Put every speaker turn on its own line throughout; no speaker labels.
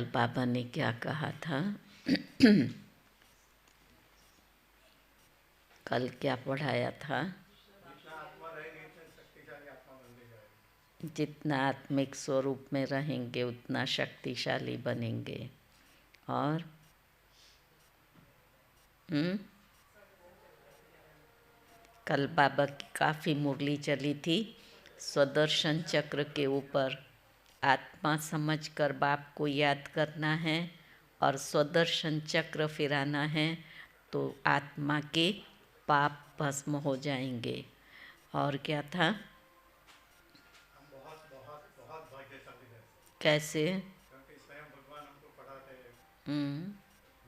कल बाबा ने क्या कहा था? कल क्या पढ़ाया था? जितना आत्मिक स्वरूप में रहेंगे उतना शक्तिशाली बनेंगे। और कल बाबा की काफ़ी मुरली चली थी स्वदर्शन चक्र के ऊपर। आत्मा समझकर बाप को याद करना है और स्वदर्शन चक्र फिराना है तो आत्मा के पाप भस्म हो जाएंगे। और क्या था? बहुत बहुत बहुत भाग्यशाली है। कैसे? क्योंकि स्वयं भगवान हमको पढ़ाते हैं,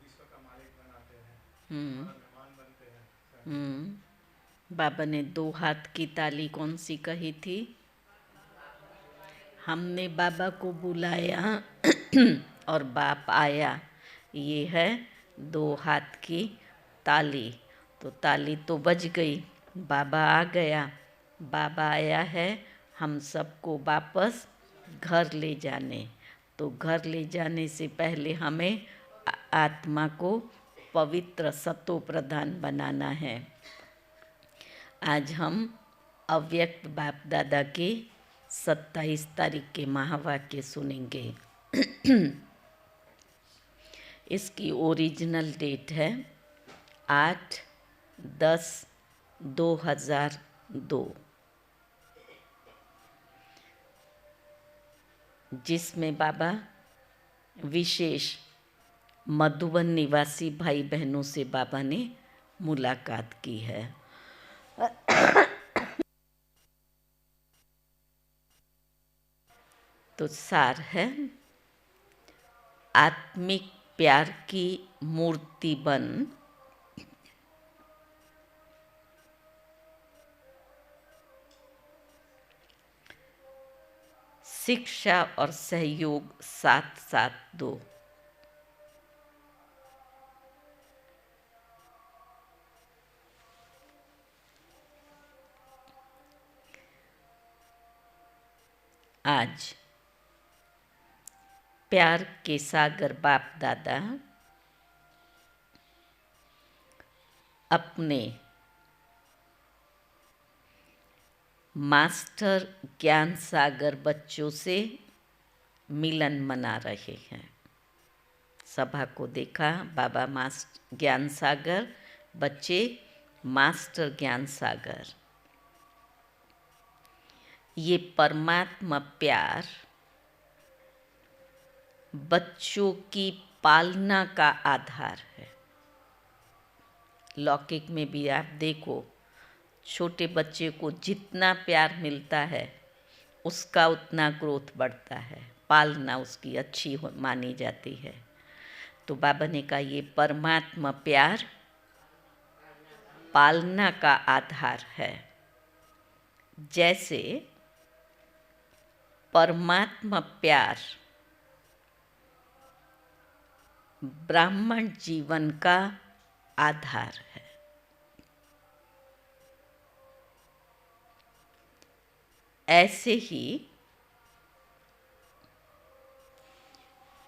विश्व का मालिक बनाते हैं, हमारा मेहमान बनते हैं। बाबा ने 2 हाथ की ताली कौन सी कही थी? हमने बाबा को बुलाया और बाप आया, ये है 2 हाथ की ताली। तो ताली तो बज गई, बाबा आ गया। बाबा आया है हम सबको वापस घर ले जाने। तो घर ले जाने से पहले हमें आत्मा को पवित्र सतो प्रधान बनाना है। आज हम अव्यक्त बाप दादा के 27 तारीख के महावाक्य सुनेंगे। इसकी ओरिजिनल डेट है 8/10/2002, जिसमें बाबा विशेष मधुबन निवासी भाई बहनों से बाबा ने मुलाकात की है। तो सार है, आत्मिक प्यार की मूर्ति बन, शिक्षा और सहयोग साथ साथ दो। आज प्यार के सागर बाप दादा अपने मास्टर ज्ञान सागर बच्चों से मिलन मना रहे हैं। सभा को देखा, बाबा मास्टर ज्ञान सागर, बच्चे मास्टर ज्ञान सागर। ये परमात्मा प्यार बच्चों की पालना का आधार है। लौकिक में भी आप देखो, छोटे बच्चे को जितना प्यार मिलता है उसका उतना ग्रोथ बढ़ता है, पालना उसकी अच्छी मानी जाती है। तो बाबा ने कहा ये परमात्मा प्यार पालना का आधार है। जैसे परमात्मा प्यार ब्राह्मण जीवन का आधार है, ऐसे ही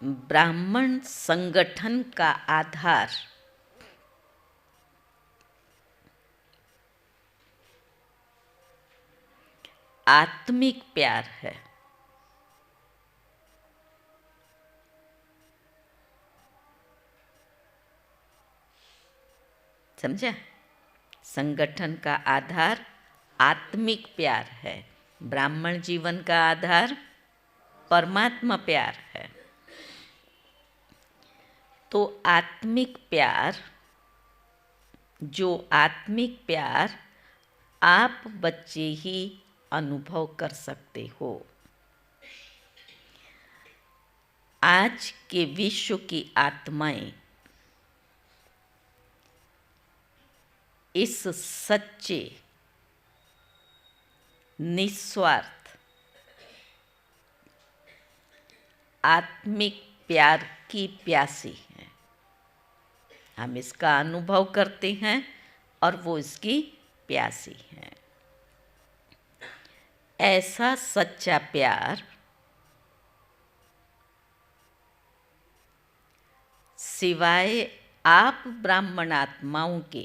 ब्राह्मण संगठन का आधार आत्मिक प्यार है। समझा? संगठन का आधार आत्मिक प्यार है, ब्राह्मण जीवन का आधार परमात्मा प्यार है। तो आत्मिक प्यार, जो आत्मिक प्यार आप बच्चे ही अनुभव कर सकते हो। आज के विश्व की आत्माएं इस सच्चे निस्वार्थ आत्मिक प्यार की प्यासी हैं। हम इसका अनुभव करते हैं और वो इसकी प्यासी हैं। ऐसा सच्चा प्यार सिवाय आप ब्राह्मण आत्माओं के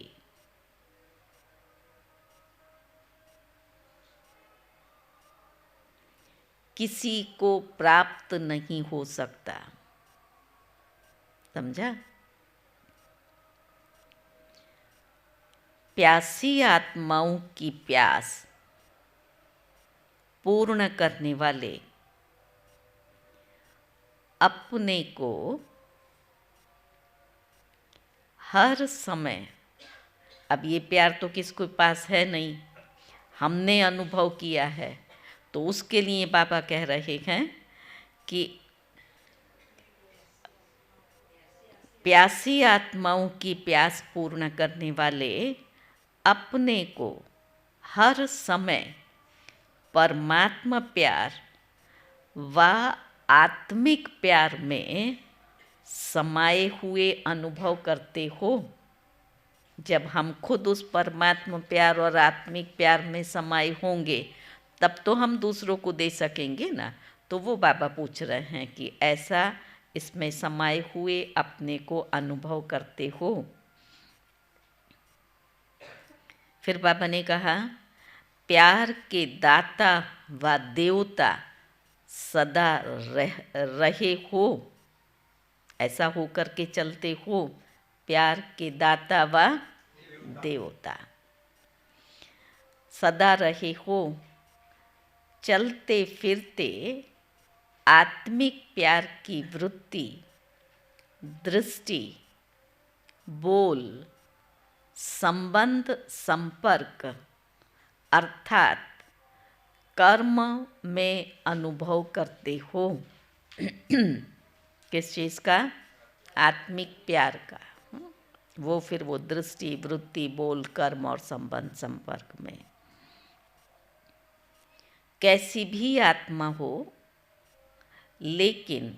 किसी को प्राप्त नहीं हो सकता। समझा? प्यासी आत्माओं की प्यास पूर्ण करने वाले अपने को हर समय, अब ये प्यार तो किसके पास है नहीं, हमने अनुभव किया है, तो उसके लिए बाबा कह रहे हैं कि प्यासी आत्माओं की प्यास पूर्ण करने वाले अपने को हर समय परमात्मा प्यार व आत्मिक प्यार में समाये हुए अनुभव करते हो। जब हम खुद उस परमात्मा प्यार और आत्मिक प्यार में समाये होंगे तब तो हम दूसरों को दे सकेंगे ना। तो वो बाबा पूछ रहे हैं कि ऐसा इसमें समाये हुए अपने को अनुभव करते हो। फिर बाबा ने कहा, प्यार के दाता व देवता सदा रहे हो, ऐसा हो कर के चलते हो। प्यार के दाता व देवता सदा रहे हो, चलते फिरते आत्मिक प्यार की वृत्ति, दृष्टि, बोल, संबंध, संपर्क अर्थात कर्म में अनुभव करते हो। किस चीज़ का? आत्मिक प्यार का। वो फिर वो दृष्टि, वृत्ति, बोल, कर्म और संबंध, संपर्क में। कैसी भी आत्मा हो, लेकिन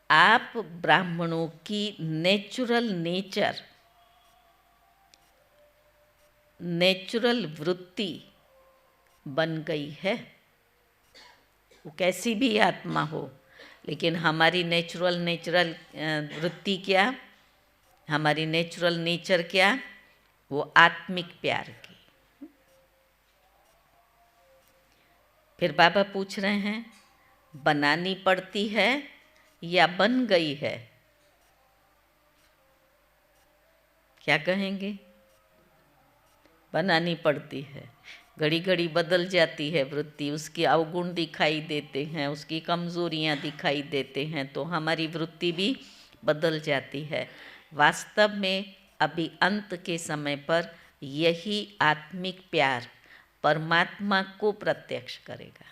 आप ब्राह्मणों की नेचुरल वृत्ति बन गई है। वो कैसी भी आत्मा हो, लेकिन हमारी नेचुरल वृत्ति क्या, हमारी नेचुरल नेचर क्या? वो आत्मिक प्यार की। फिर बाबा पूछ रहे हैं, बनानी पड़ती है या बन गई है? क्या कहेंगे? बनानी पड़ती है। घड़ी घड़ी बदल जाती है वृत्ति, उसके अवगुण दिखाई देते हैं, उसकी कमज़ोरियाँ दिखाई देते हैं, तो हमारी वृत्ति भी बदल जाती है। वास्तव में अभी अंत के समय पर यही आत्मिक प्यार परमात्मा को प्रत्यक्ष करेगा।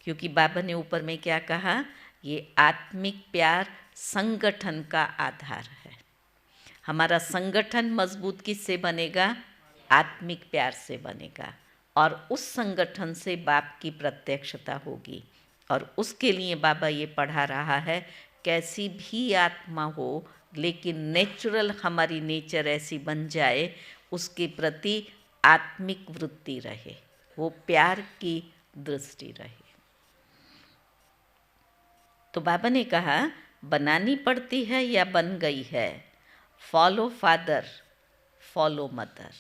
क्योंकि बाबा ने ऊपर में क्या कहा, ये आत्मिक प्यार संगठन का आधार है। हमारा संगठन मजबूत किससे बनेगा? आत्मिक प्यार से बनेगा, और उस संगठन से बाप की प्रत्यक्षता होगी। और उसके लिए बाबा ये पढ़ा रहा है, कैसी भी आत्मा हो, लेकिन नेचुरल हमारी नेचर ऐसी बन जाए, उसके प्रति आत्मिक वृत्ति रहे, वो प्यार की दृष्टि रहे। तो बाबा ने कहा, बनानी पड़ती है या बन गई है? Follow father, follow mother.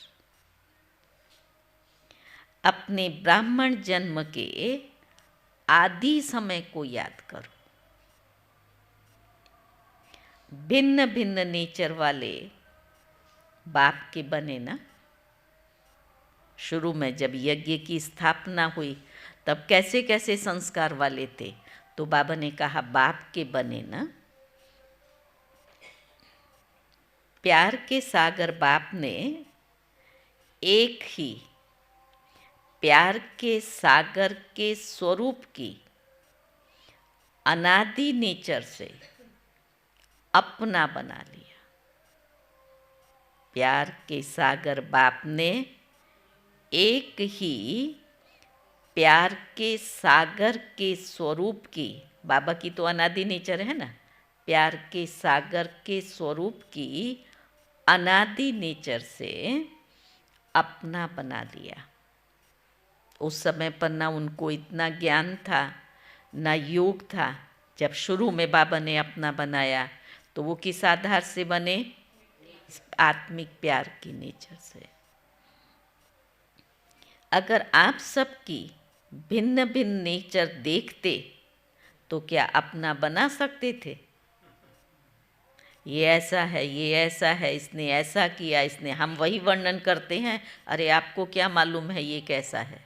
अपने ब्राह्मण जन्म के आदि समय को याद करो। भिन्न भिन्न नेचर वाले बाप के बने ना। शुरू में जब यज्ञ की स्थापना हुई तब कैसे कैसे संस्कार वाले थे, तो बाबा ने कहा बाप के बने ना। प्यार के सागर बाप ने एक ही प्यार के सागर के स्वरूप की अनादि नेचर से अपना बना लिया। प्यार के सागर बाप ने एक ही प्यार के सागर के स्वरूप की, बाबा की तो अनादि नेचर है ना, प्यार के सागर के स्वरूप की अनादि नेचर से अपना बना लिया। उस समय पर ना उनको इतना ज्ञान था, ना योग था। जब शुरू में बाबा ने अपना बनाया तो वो किस आधार से बने? आत्मिक प्यार की नेचर से। अगर आप सबकी भिन्न भिन्न नेचर देखते तो क्या अपना बना सकते थे? ये ऐसा है, ये ऐसा है, इसने ऐसा किया, इसने, हम वही वर्णन करते हैं, अरे आपको क्या मालूम है ये कैसा है।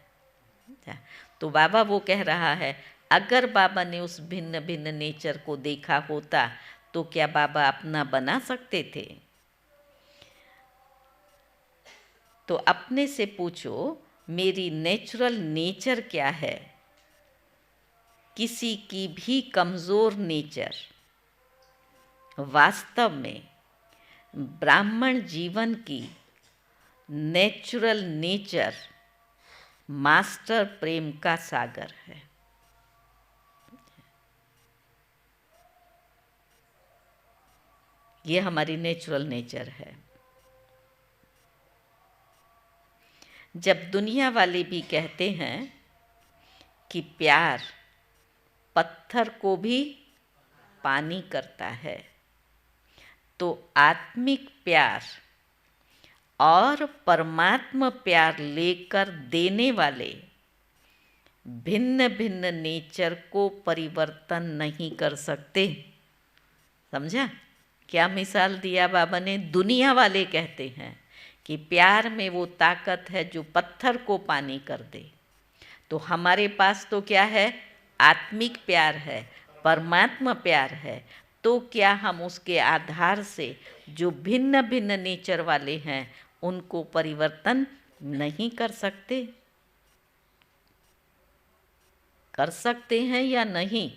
तो बाबा वो कह रहा है, अगर बाबा ने उस भिन्न भिन्न नेचर को देखा होता तो क्या बाबा अपना बना सकते थे? तो अपने से पूछो, मेरी नेचुरल नेचर क्या है? किसी की भी कमज़ोर नेचर वास्तव में ब्राह्मण जीवन की नेचुरल नेचर मास्टर प्रेम का सागर है। ये हमारी नेचुरल नेचर है। जब दुनिया वाले भी कहते हैं कि प्यार पत्थर को भी पानी करता है, तो आत्मिक प्यार और परमात्मा प्यार लेकर देने वाले भिन्न भिन्न नेचर को परिवर्तन नहीं कर सकते। समझा? क्या मिसाल दिया बाबा ने? दुनिया वाले कहते हैं कि प्यार में वो ताकत है जो पत्थर को पानी कर दे, तो हमारे पास तो क्या है? आत्मिक प्यार है, परमात्मा प्यार है। तो क्या हम उसके आधार से जो भिन्न भिन्न नेचर वाले हैं उनको परिवर्तन नहीं कर सकते? कर सकते हैं या नहीं?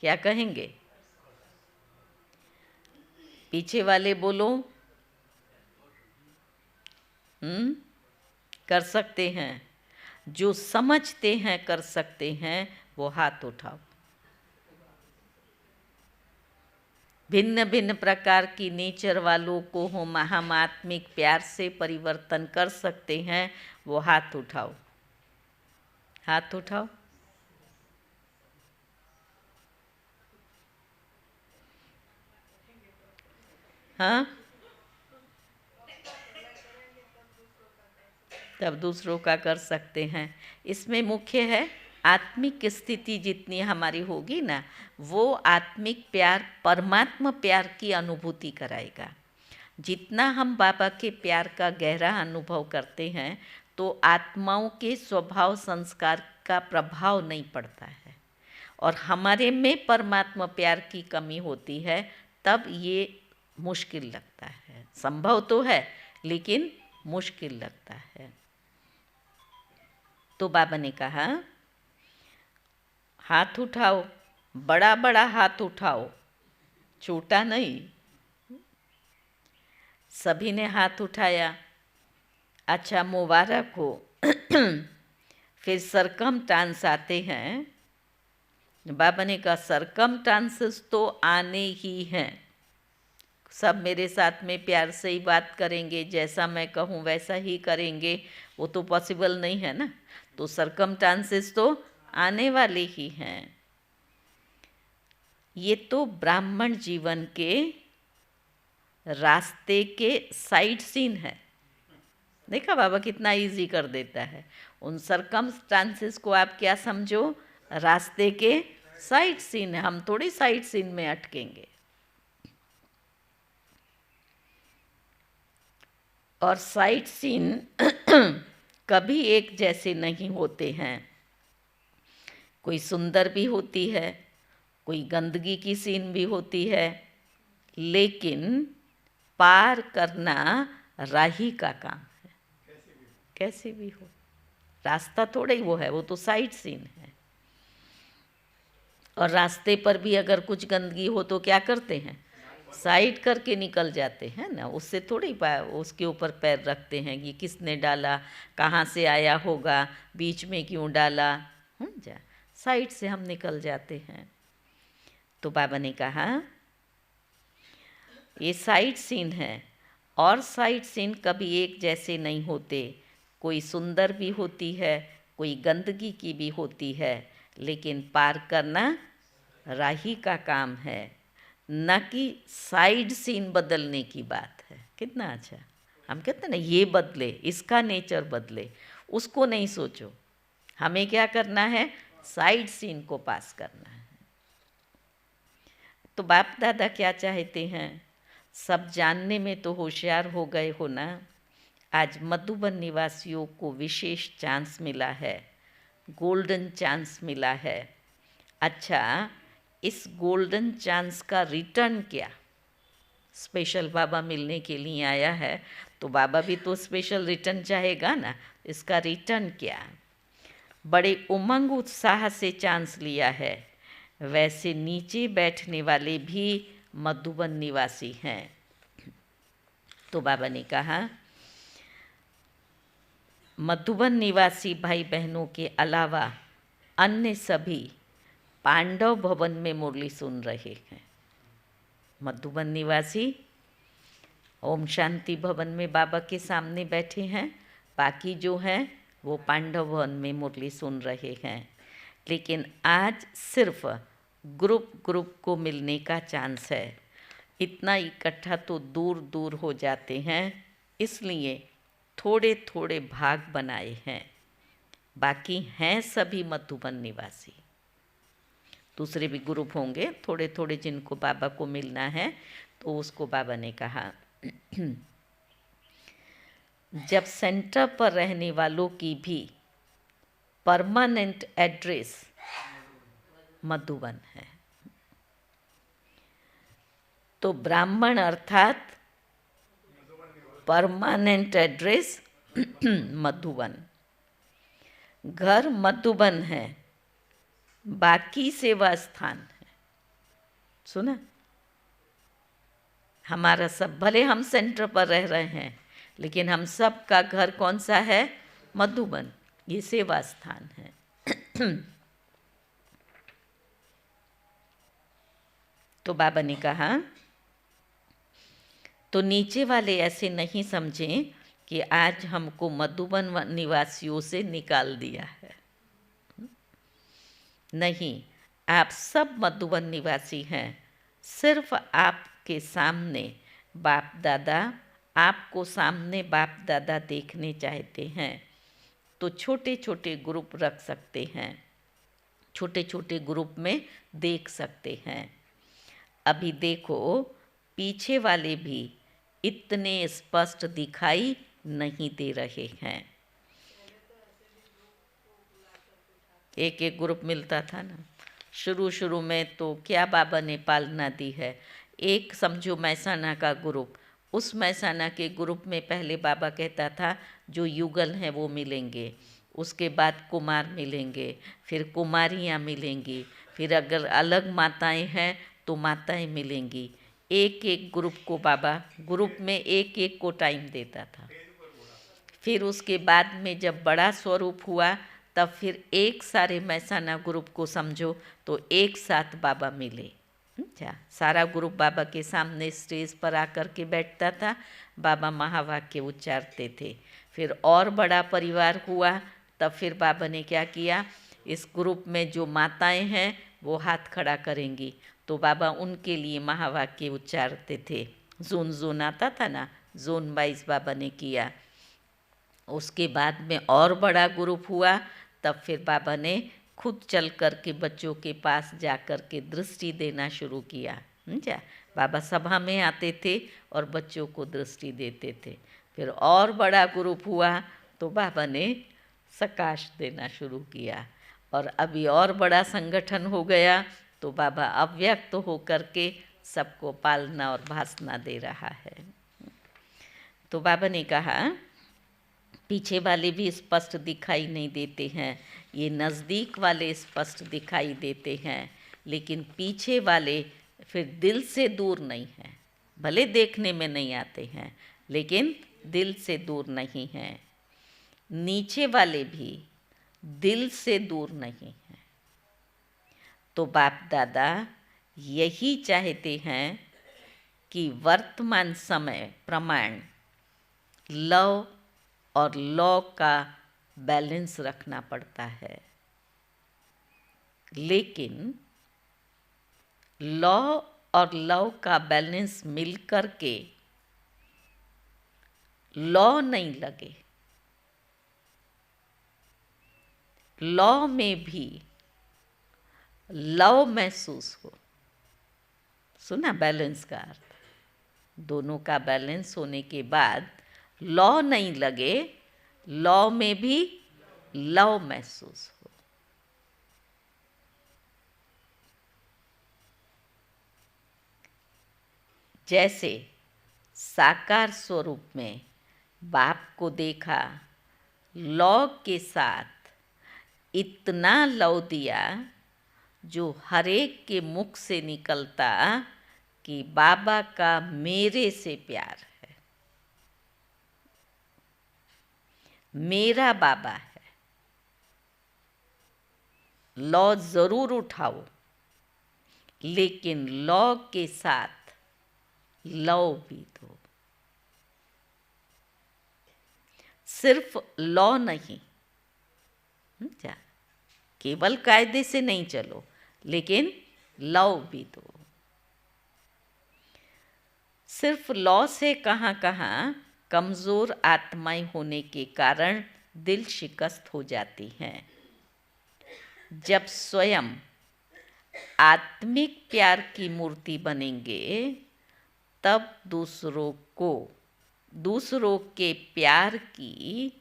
क्या कहेंगे? पीछे वाले बोलो। कर सकते हैं। जो समझते हैं कर सकते हैं वो हाथ उठाओ। भिन्न भिन्न प्रकार की नेचर वालों को हम आत्मिक प्यार से परिवर्तन कर सकते हैं, वो हाथ उठाओ। हाथ उठाओ। हाँ, तब दूसरों का कर सकते हैं। इसमें मुख्य है आत्मिक स्थिति जितनी हमारी होगी ना, वो आत्मिक प्यार परमात्मा प्यार की अनुभूति कराएगा। जितना हम बाबा के प्यार का गहरा अनुभव करते हैं तो आत्माओं के स्वभाव संस्कार का प्रभाव नहीं पड़ता है, और हमारे में परमात्मा प्यार की कमी होती है, तब ये मुश्किल लगता है। संभव तो है लेकिन मुश्किल लगता है। तो बाबा ने कहा हाथ उठाओ, बड़ा बड़ा हाथ उठाओ, छोटा नहीं। सभी ने हाथ उठाया। अच्छा, मुबारक हो। फिर सरकमस्टांस आते हैं। बाबा ने कहा सरकमस्टांसेस तो आने ही हैं, सब मेरे साथ में प्यार से ही बात करेंगे, जैसा मैं कहूँ वैसा ही करेंगे, वो तो पॉसिबल नहीं है ना। तो सरकमस्टांसेस तो आने वाले ही हैं। ये तो ब्राह्मण जीवन के रास्ते के साइड सीन है। देखा बाबा कितना इजी कर देता है। उन सरकमस्टांसेस को आप क्या समझो? रास्ते के साइड सीन है। हम थोड़ी साइड सीन में अटकेंगे। और साइड सीन कभी एक जैसे नहीं होते हैं। कोई सुंदर भी होती है, कोई गंदगी की सीन भी होती है, लेकिन पार करना राही का काम है। कैसे भी हो, रास्ता थोड़ा ही वो है, वो तो साइड सीन है। और रास्ते पर भी अगर कुछ गंदगी हो तो क्या करते हैं? साइड करके निकल जाते हैं ना। उससे थोड़ी उसके ऊपर पैर रखते हैं कि किसने डाला, कहाँ से आया होगा, बीच में क्यों डाला। जा साइड से हम निकल जाते हैं। तो बाबा ने कहा ये साइड सीन है, और साइड सीन कभी एक जैसे नहीं होते। कोई सुंदर भी होती है, कोई गंदगी की भी होती है, लेकिन पार करना राही का काम है, न कि साइड सीन बदलने की बात है। कितना अच्छा। हम कहते हैं ना ये बदले, इसका नेचर बदले, उसको नहीं सोचो। हमें क्या करना है, साइड सीन को पास करना है। तो बाप दादा क्या चाहते हैं, सब जानने में तो होशियार हो गए हो ना। आज मधुबन निवासियों को विशेष चांस मिला है, गोल्डन चांस मिला है। अच्छा, इस गोल्डन चांस का रिटर्न क्या? स्पेशल बाबा मिलने के लिए आया है, तो बाबा भी तो स्पेशल रिटर्न चाहेगा ना। इसका रिटर्न क्या? बड़े उमंग उत्साह से चांस लिया है। वैसे नीचे बैठने वाले भी मधुबन निवासी हैं। तो बाबा ने कहा, मधुबन निवासी भाई बहनों के अलावा अन्य सभी पांडव भवन में मुरली सुन रहे हैं। मधुबन निवासी ओम शांति भवन में बाबा के सामने बैठे हैं, बाकी जो हैं वो पांडव भवन में मुरली सुन रहे हैं। लेकिन आज सिर्फ ग्रुप को मिलने का चांस है। इतना इकट्ठा तो दूर दूर हो जाते हैं, इसलिए थोड़े थोड़े भाग बनाए हैं। बाकी हैं सभी मधुबन निवासी। दूसरे भी ग्रुप होंगे थोड़े थोड़े जिनको बाबा को मिलना है, तो उसको बाबा ने कहा जब सेंटर पर रहने वालों की भी परमानेंट एड्रेस मधुबन है, तो ब्राह्मण अर्थात परमानेंट एड्रेस मधुबन, घर मधुबन है, बाकी सेवा स्थान है। सुना? हमारा सब, भले हम सेंटर पर रह रहे हैं, लेकिन हम सब का घर कौन सा है? मधुबन, ये सेवा स्थान है। तो बाबा ने कहा, तो नीचे वाले ऐसे नहीं समझें कि आज हमको मधुबन निवासियों से निकाल दिया है। नहीं, आप सब मधुबन निवासी हैं। सिर्फ आपके सामने बाप दादा, आपको सामने बाप दादा देखने चाहते हैं, तो छोटे छोटे ग्रुप रख सकते हैं, छोटे छोटे ग्रुप में देख सकते हैं। अभी देखो, पीछे वाले भी इतने स्पष्ट दिखाई नहीं दे रहे हैं। एक एक ग्रुप मिलता था ना शुरू में, तो क्या बाबा ने पालना दी है। एक समझो मैसाना का ग्रुप, उस मैसाना के ग्रुप में पहले बाबा कहता था जो युगल हैं वो मिलेंगे, उसके बाद कुमार मिलेंगे, फिर कुमारियाँ मिलेंगी, फिर अगर अलग माताएं हैं तो माताएं मिलेंगी। एक एक ग्रुप को बाबा ग्रुप में एक एक को टाइम देता था। फिर उसके बाद में जब बड़ा स्वरूप हुआ, तब फिर एक सारे मैसाना ग्रुप को समझो तो एक साथ बाबा मिले। अच्छा, सारा ग्रुप बाबा के सामने स्टेज पर आकर के बैठता था, बाबा महावाक्य उच्चारते थे। फिर और बड़ा परिवार हुआ, तब फिर बाबा ने क्या किया, इस ग्रुप में जो माताएं हैं वो हाथ खड़ा करेंगी, तो बाबा उनके लिए महावाक्य उच्चारते थे। जोन आता था ना, जोन वाइज बाबा ने किया। उसके बाद में और बड़ा ग्रुप हुआ, तब फिर बाबा ने खुद चल कर के बच्चों के पास जा कर के दृष्टि देना शुरू किया। समझा? बाबा सभा में आते थे और बच्चों को दृष्टि देते थे। फिर और बड़ा ग्रुप हुआ तो बाबा ने सकाश देना शुरू किया, और अभी और बड़ा संगठन हो गया तो बाबा अव्यक्त हो कर के सबको पालना और भाषना दे रहा है। तो बाबा ने कहा, पीछे वाले भी स्पष्ट दिखाई नहीं देते हैं, ये नज़दीक वाले स्पष्ट दिखाई देते हैं, लेकिन पीछे वाले फिर दिल से दूर नहीं हैं। भले देखने में नहीं आते हैं, लेकिन दिल से दूर नहीं हैं। नीचे वाले भी दिल से दूर नहीं हैं। तो बाप दादा यही चाहते हैं कि वर्तमान समय प्रमाण लव और लॉ का बैलेंस रखना पड़ता है, लेकिन लॉ और लव का बैलेंस मिल कर के लॉ नहीं लगे, लॉ में भी लव महसूस हो। सुना बैलेंस का अर्थ? दोनों का बैलेंस होने के बाद लॉ नहीं लगे, लॉ में भी लव महसूस हो। जैसे साकार स्वरूप में बाप को देखा, लौ के साथ इतना लव दिया जो हरेक के मुख से निकलता कि बाबा का मेरे से प्यार है, मेरा बाबा है। लौ जरूर उठाओ, लेकिन लौ के साथ लव भी दो। सिर्फ लॉ नहीं, क्या केवल कायदे से नहीं चलो, लेकिन लव भी दो। सिर्फ लॉ से कहाँ कहाँ कमज़ोर आत्माएं होने के कारण दिल शिकस्त हो जाती हैं। जब स्वयं आत्मिक प्यार की मूर्ति बनेंगे, तब दूसरों के प्यार की,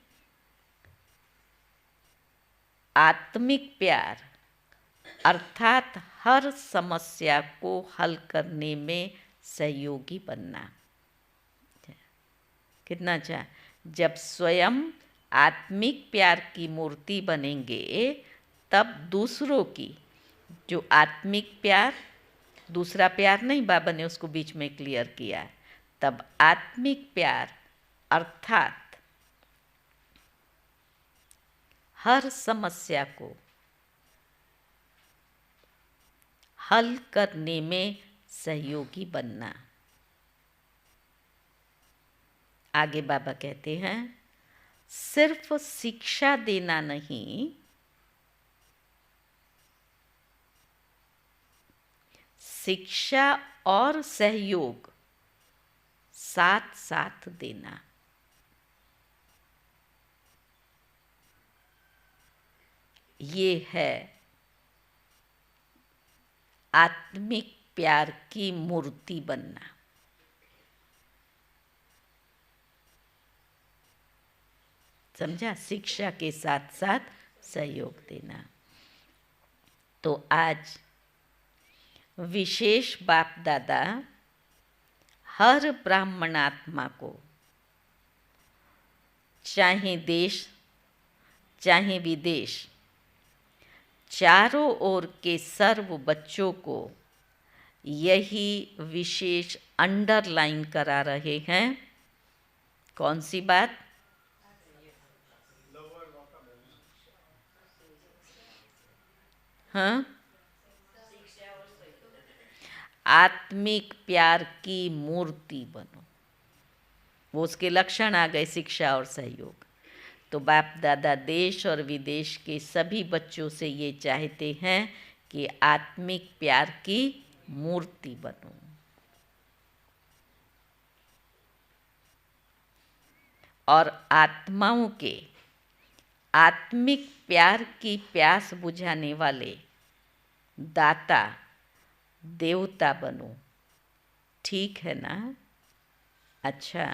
आत्मिक प्यार अर्थात हर समस्या को हल करने में सहयोगी बनना। कितना अच्छा! जब स्वयं आत्मिक प्यार की मूर्ति बनेंगे, तब दूसरों की जो आत्मिक प्यार, दूसरा प्यार नहीं, बाबा ने उसको बीच में क्लियर किया, तब आत्मिक प्यार अर्थात हर समस्या को हल करने में सहयोगी बनना। आगे बाबा कहते हैं, सिर्फ शिक्षा देना नहीं, शिक्षा और सहयोग साथ साथ देना। ये है आत्मिक प्यार की मूर्ति बनना। समझा? शिक्षा के साथ साथ सहयोग देना। तो आज विशेष बाप दादा हर ब्राह्मणात्मा को, चाहे देश चाहे विदेश, चारों ओर के सर्व बच्चों को यही विशेष अंडरलाइन करा रहे हैं। कौन सी बात? हाँ, आत्मिक प्यार की मूर्ति बनो। वो उसके लक्षण आ गए, शिक्षा और सहयोग। तो बाप दादा देश और विदेश के सभी बच्चों से ये चाहते हैं कि आत्मिक प्यार की मूर्ति बनो। और आत्माओं के आत्मिक प्यार की प्यास बुझाने वाले दाता देवता बनो। ठीक है ना? अच्छा,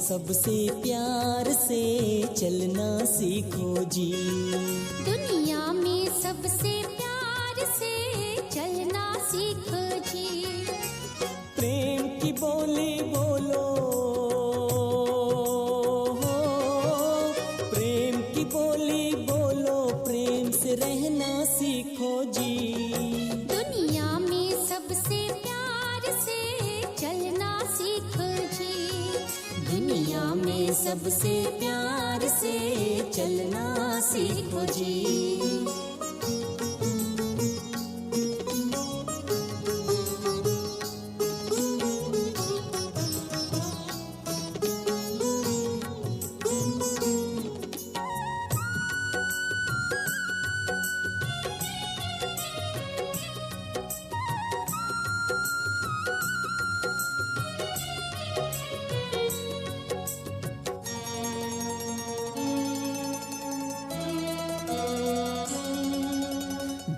सबसे प्यार से चलना सीखो जी।
दुनिया में सबसे प्यार से चलना सीखो जी।
प्रेम की बोली बोलो, प्रेम की बोली बोलो, प्रेम से रहना सीखो जी।
दुनिया में सबसे प्यार से चलना सीखो जी।
दुनिया में सबसे प्यार से चलना सीखो जी।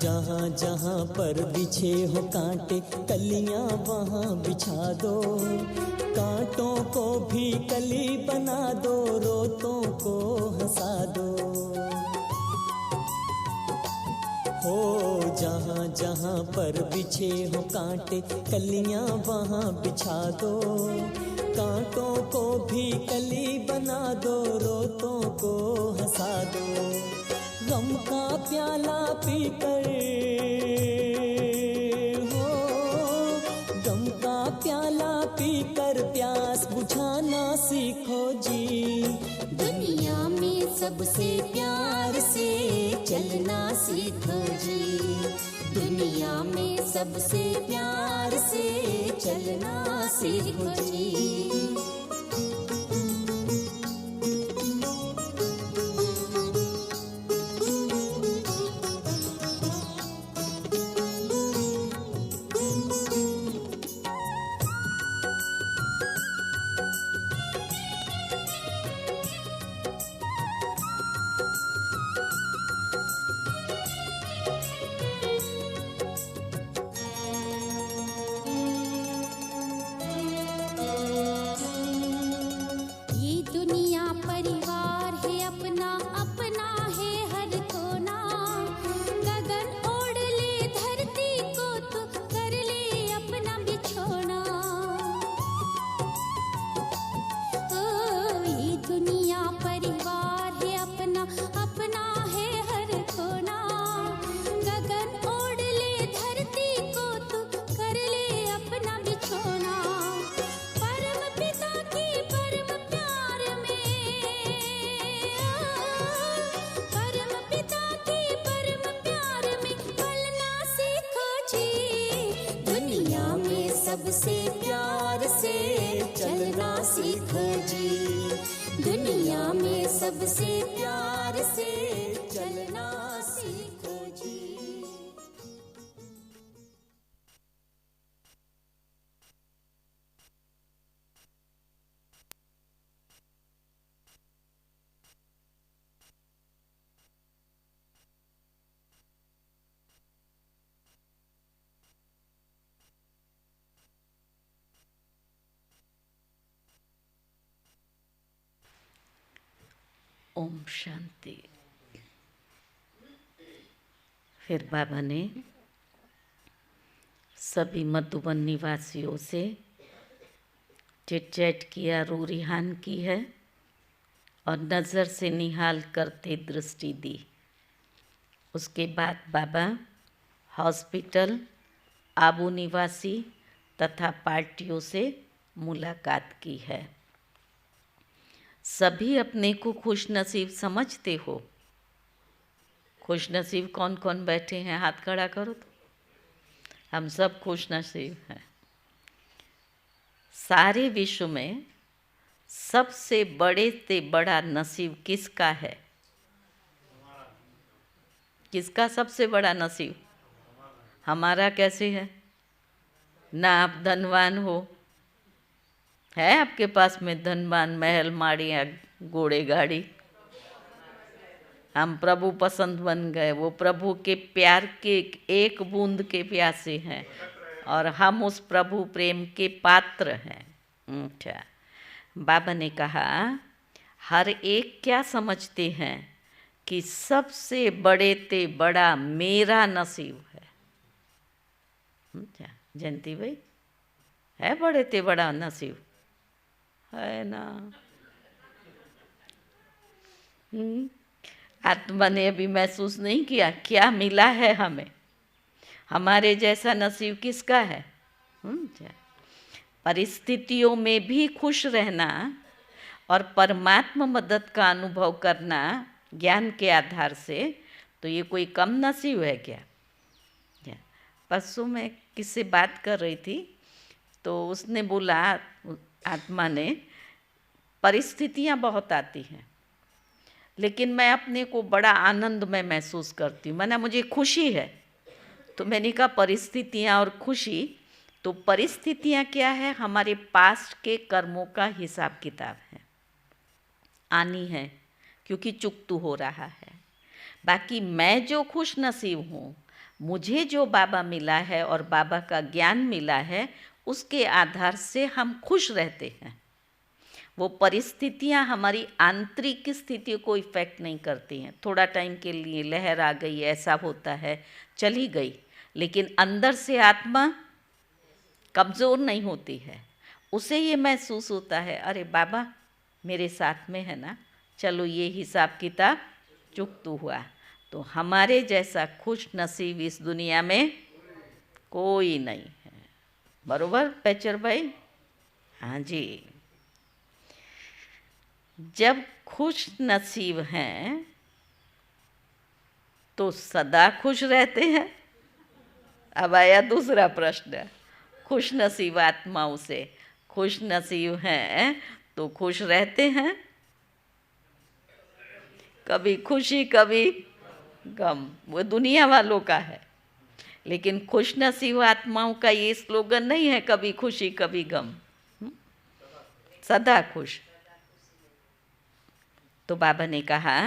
जहाँ जहाँ पर बिछे हो कांटे कलियाँ वहाँ बिछा दो। कांटों को भी कली बना दो, रोतों को हंसा दो। हो जहाँ जहाँ पर बिछे हो कांटे कलियाँ वहाँ बिछा दो। कांटों को भी कली बना दो, रोतों को हंसा दो। गम का प्याला पीकर हो, गम का प्याला पीकर प्यास बुझाना सीखो जी। दुनिया में सबसे प्यार से चलना सीखो जी। दुनिया में सबसे प्यार से चलना सीखो जी। सबसे प्यार से चलना सीखो जी। दुनिया में सबसे प्यार से चलना सीखो जी।
ओम शांति। फिर बाबा ने सभी मधुबन निवासियों से चिट चैट किया, रू रिहान की है और नज़र से निहाल करते दृष्टि दी। उसके बाद बाबा हॉस्पिटल, आबू निवासी तथा पार्टियों से मुलाकात की है। सभी अपने को खुश नसीब समझते हो? खुश नसीब कौन कौन बैठे हैं? हाथ खड़ा करो तो। हम सब खुश नसीब हैं। सारे विश्व में सबसे बड़े से बड़ा नसीब किसका है? किसका सबसे बड़ा नसीब? हमारा। कैसे है? ना आप धनवान हो, है आपके पास में धनवान, महल माड़ियाँ, घोड़े गाड़ी। हम प्रभु पसंद बन गए। वो प्रभु के प्यार के एक बूंद के प्यासे हैं और हम उस प्रभु प्रेम के पात्र हैं। अच्छा, बाबा ने कहा हर एक क्या समझते हैं कि सबसे बड़े ते बड़ा मेरा नसीब है। जयंती भाई, है बड़े ते बड़ा नसीब है ना। आत्मा ने अभी महसूस नहीं किया क्या मिला है हमें, हमारे जैसा नसीब किसका है। परिस्थितियों में भी खुश रहना और परमात्मा मदद का अनुभव करना ज्ञान के आधार से, तो ये कोई कम नसीब है क्या। परसों मैं किससे बात कर रही थी तो उसने बोला, आत्मा ने, परिस्थितियाँ बहुत आती हैं लेकिन मैं अपने को बड़ा आनंद में महसूस करती हूँ, माना मुझे खुशी है। तो मैंने कहा परिस्थितियाँ और खुशी, तो परिस्थितियाँ क्या है, हमारे पास्ट के कर्मों का हिसाब किताब है, आनी है क्योंकि चुक तो हो रहा है। बाकी मैं जो खुश नसीब हूँ, मुझे जो बाबा मिला है और बाबा का ज्ञान मिला है, उसके आधार से हम खुश रहते हैं। वो परिस्थितियाँ हमारी आंतरिक स्थिति को इफ़ेक्ट नहीं करती हैं। थोड़ा टाइम के लिए लहर आ गई, ऐसा होता है, चली गई, लेकिन अंदर से आत्मा कमज़ोर नहीं होती है। उसे ये महसूस होता है अरे बाबा मेरे साथ में है ना, चलो ये हिसाब किताब चुक तो हुआ। तो हमारे जैसा खुश नसीब इस दुनिया में कोई नहीं है। बरोबर पैचर भाई? हाँ जी। जब खुश नसीब हैं तो सदा खुश रहते हैं। अब आया दूसरा प्रश्न, खुश नसीब आत्माओं से खुश नसीब हैं तो खुश रहते हैं, कभी खुशी कभी गम, वो दुनिया वालों का है। लेकिन खुश नसीब आत्माओं का ये स्लोगन नहीं है कभी खुशी कभी गम, सदा खुश। तो बाबा ने कहा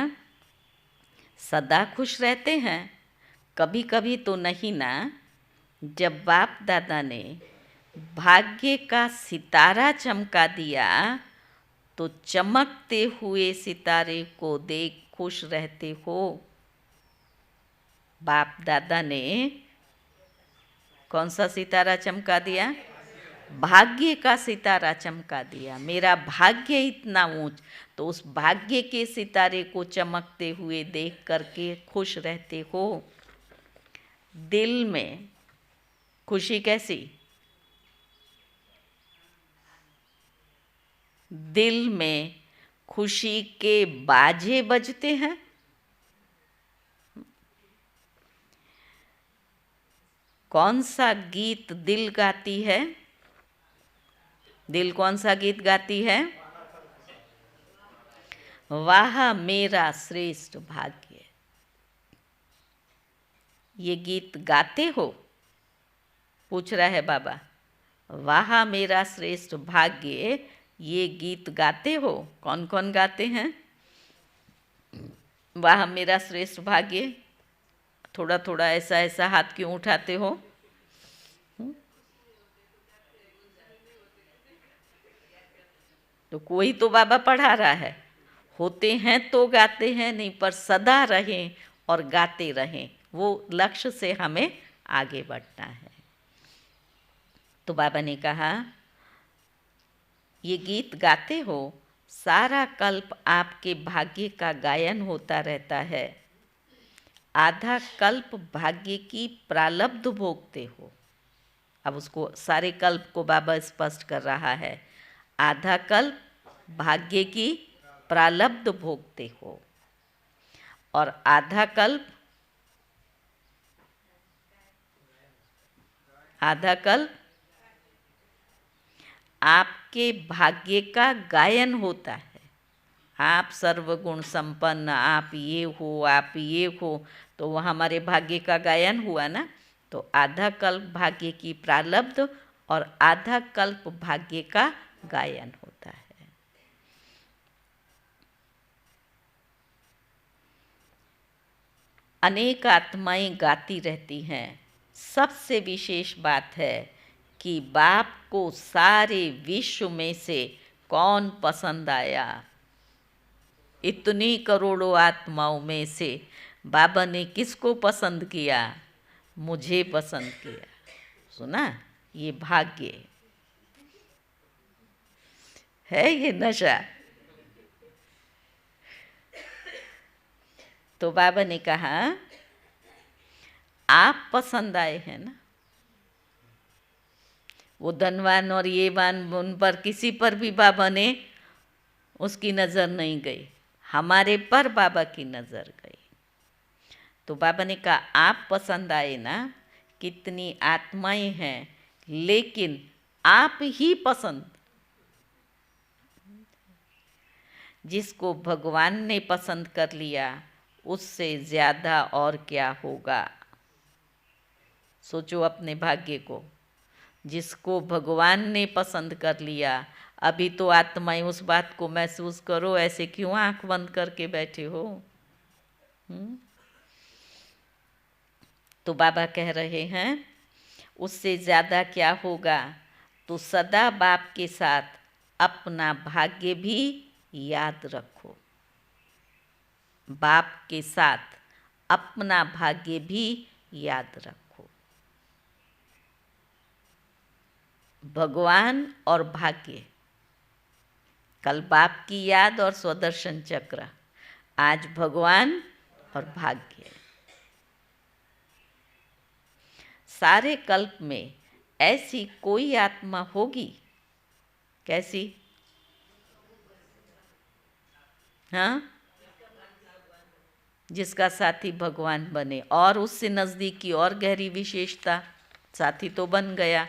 सदा खुश रहते हैं, कभी कभी तो नहीं ना। जब बाप दादा ने भाग्य का सितारा चमका दिया तो चमकते हुए सितारे को देख खुश रहते हो। बाप दादा ने कौन सा सितारा चमका दिया? भाग्य का सितारा चमका दिया। मेरा भाग्य इतना ऊंच, तो उस भाग्य के सितारे को चमकते हुए देख करके खुश रहते हो। दिल में खुशी कैसी? दिल में खुशी के बाजे बजते हैं। कौन सा गीत दिल गाती है? दिल कौन सा गीत गाती है? वाह मेरा श्रेष्ठ भाग्य। ये गीत गाते हो? पूछ रहा है बाबा। वाह मेरा श्रेष्ठ भाग्य, ये गीत गाते हो? कौन कौन गाते हैं वाह मेरा श्रेष्ठ भाग्य? थोड़ा थोड़ा ऐसा ऐसा हाथ क्यों उठाते हो? तो कोई तो बाबा पढ़ा रहा है। होते हैं तो गाते हैं, नहीं पर सदा रहें और गाते रहें, वो लक्ष्य से हमें आगे बढ़ना है। तो बाबा ने कहा ये गीत गाते हो, सारा कल्प आपके भाग्य का गायन होता रहता है। आधा कल्प भाग्य की प्रालब्ध भोगते हो। अब उसको सारे कल्प को बाबा स्पष्ट कर रहा है। आधा कल्प भाग्य की प्रालब्ध भोगते हो और आधा कल्प आपके भाग्य का गायन होता है। आप सर्वगुण संपन्न, आप ये हो, आप ये हो, तो वह हमारे भाग्य का गायन हुआ ना। तो आधा कल्प भाग्य की प्रालब्ध और आधा कल्प भाग्य का गायन होता है। अनेक आत्माएं गाती रहती हैं। सबसे विशेष बात है कि बाप को सारे विश्व में से कौन पसंद आया। इतनी करोड़ों आत्माओं में से बाबा ने किसको पसंद किया? मुझे पसंद किया। सुना, ये भाग्य है, ये नशा। तो बाबा ने कहा आप पसंद आए हैं ना। वो धनवान और ये वान, उन पर किसी पर भी बाबा ने उसकी नज़र नहीं गई, हमारे पर बाबा की नज़र गई। तो बाबा ने कहा आप पसंद आए ना। कितनी आत्माएं हैं, लेकिन आप ही पसंद। जिसको भगवान ने पसंद कर लिया, उससे ज़्यादा और क्या होगा। सोचो अपने भाग्य को। जिसको भगवान ने पसंद कर लिया, अभी तो आत्माएं उस बात को महसूस करो। ऐसे क्यों आंख बंद करके बैठे हो? तो बाबा कह रहे हैं उससे ज़्यादा क्या होगा। तो सदा बाप के साथ अपना भाग्य भी याद रखो। बाप के साथ अपना भाग्य भी याद रखो। भगवान और भाग्य, कल बाप की याद और स्वदर्शन चक्र, आज भगवान और भाग्य। सारे कल्प में ऐसी कोई आत्मा होगी, कैसी? हाँ, जिसका साथी भगवान बने, और उससे नज़दीक की और गहरी विशेषता, साथी तो बन गया।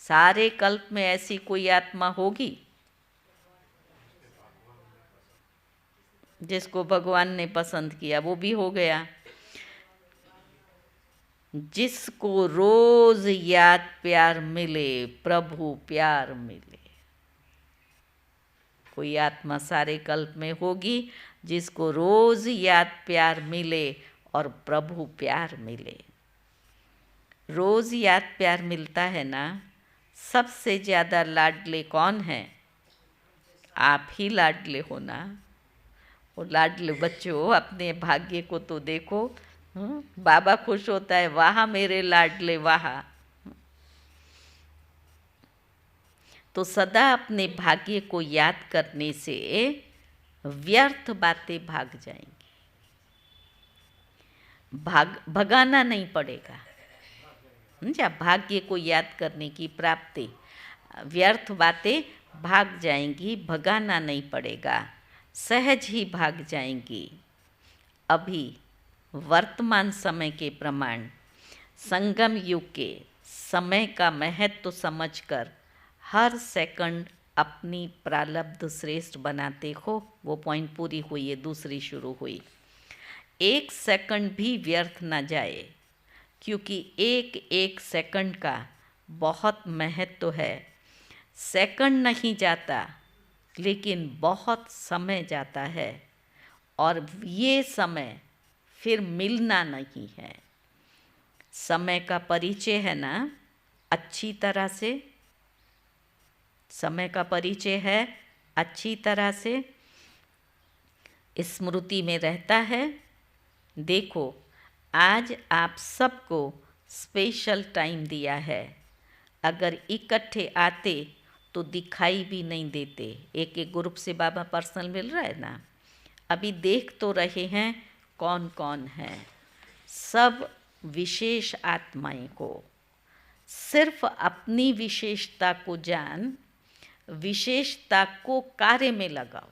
सारे कल्प में ऐसी कोई आत्मा होगी जिसको भगवान ने पसंद किया, वो भी हो गया। जिसको रोज याद प्यार मिले, प्रभु प्यार मिले। कोई आत्मा सारे कल्प में होगी जिसको रोज याद प्यार मिले और प्रभु प्यार मिले। रोज याद प्यार मिलता है ना। सबसे ज़्यादा लाडले कौन है? आप ही लाडले हो ना। वो लाडले बच्चों, अपने भाग्य को तो देखो। बाबा खुश होता है, वाह मेरे लाडले वाह। तो सदा अपने भाग्य को याद करने से व्यर्थ बातें भाग जाएंगी। भगाना नहीं पड़ेगा। भाग्य को याद करने की प्राप्ति, व्यर्थ बातें भाग जाएंगी, भगाना नहीं पड़ेगा, सहज ही भाग जाएंगी। अभी वर्तमान समय के प्रमाण संगम युग के समय का महत्व समझकर हर सेकंड अपनी प्रारब्ध श्रेष्ठ बनाते हो। वो पॉइंट पूरी हुई है, दूसरी शुरू हुई। एक सेकंड भी व्यर्थ ना जाए, क्योंकि एक एक सेकंड का बहुत महत्व है। सेकंड नहीं जाता, लेकिन बहुत समय जाता है, और ये समय फिर मिलना नहीं है। समय का परिचय है ना, अच्छी तरह से समय का परिचय है, अच्छी तरह से स्मृति में रहता है। देखो, आज आप सबको स्पेशल टाइम दिया है। अगर इकट्ठे आते तो दिखाई भी नहीं देते। एक एक ग्रुप से बाबा पर्सनल मिल रहा है ना। अभी देख तो रहे हैं कौन कौन है। सब विशेष आत्माएं को सिर्फ अपनी विशेषता को जान, विशेषता को कार्य में लगाओ।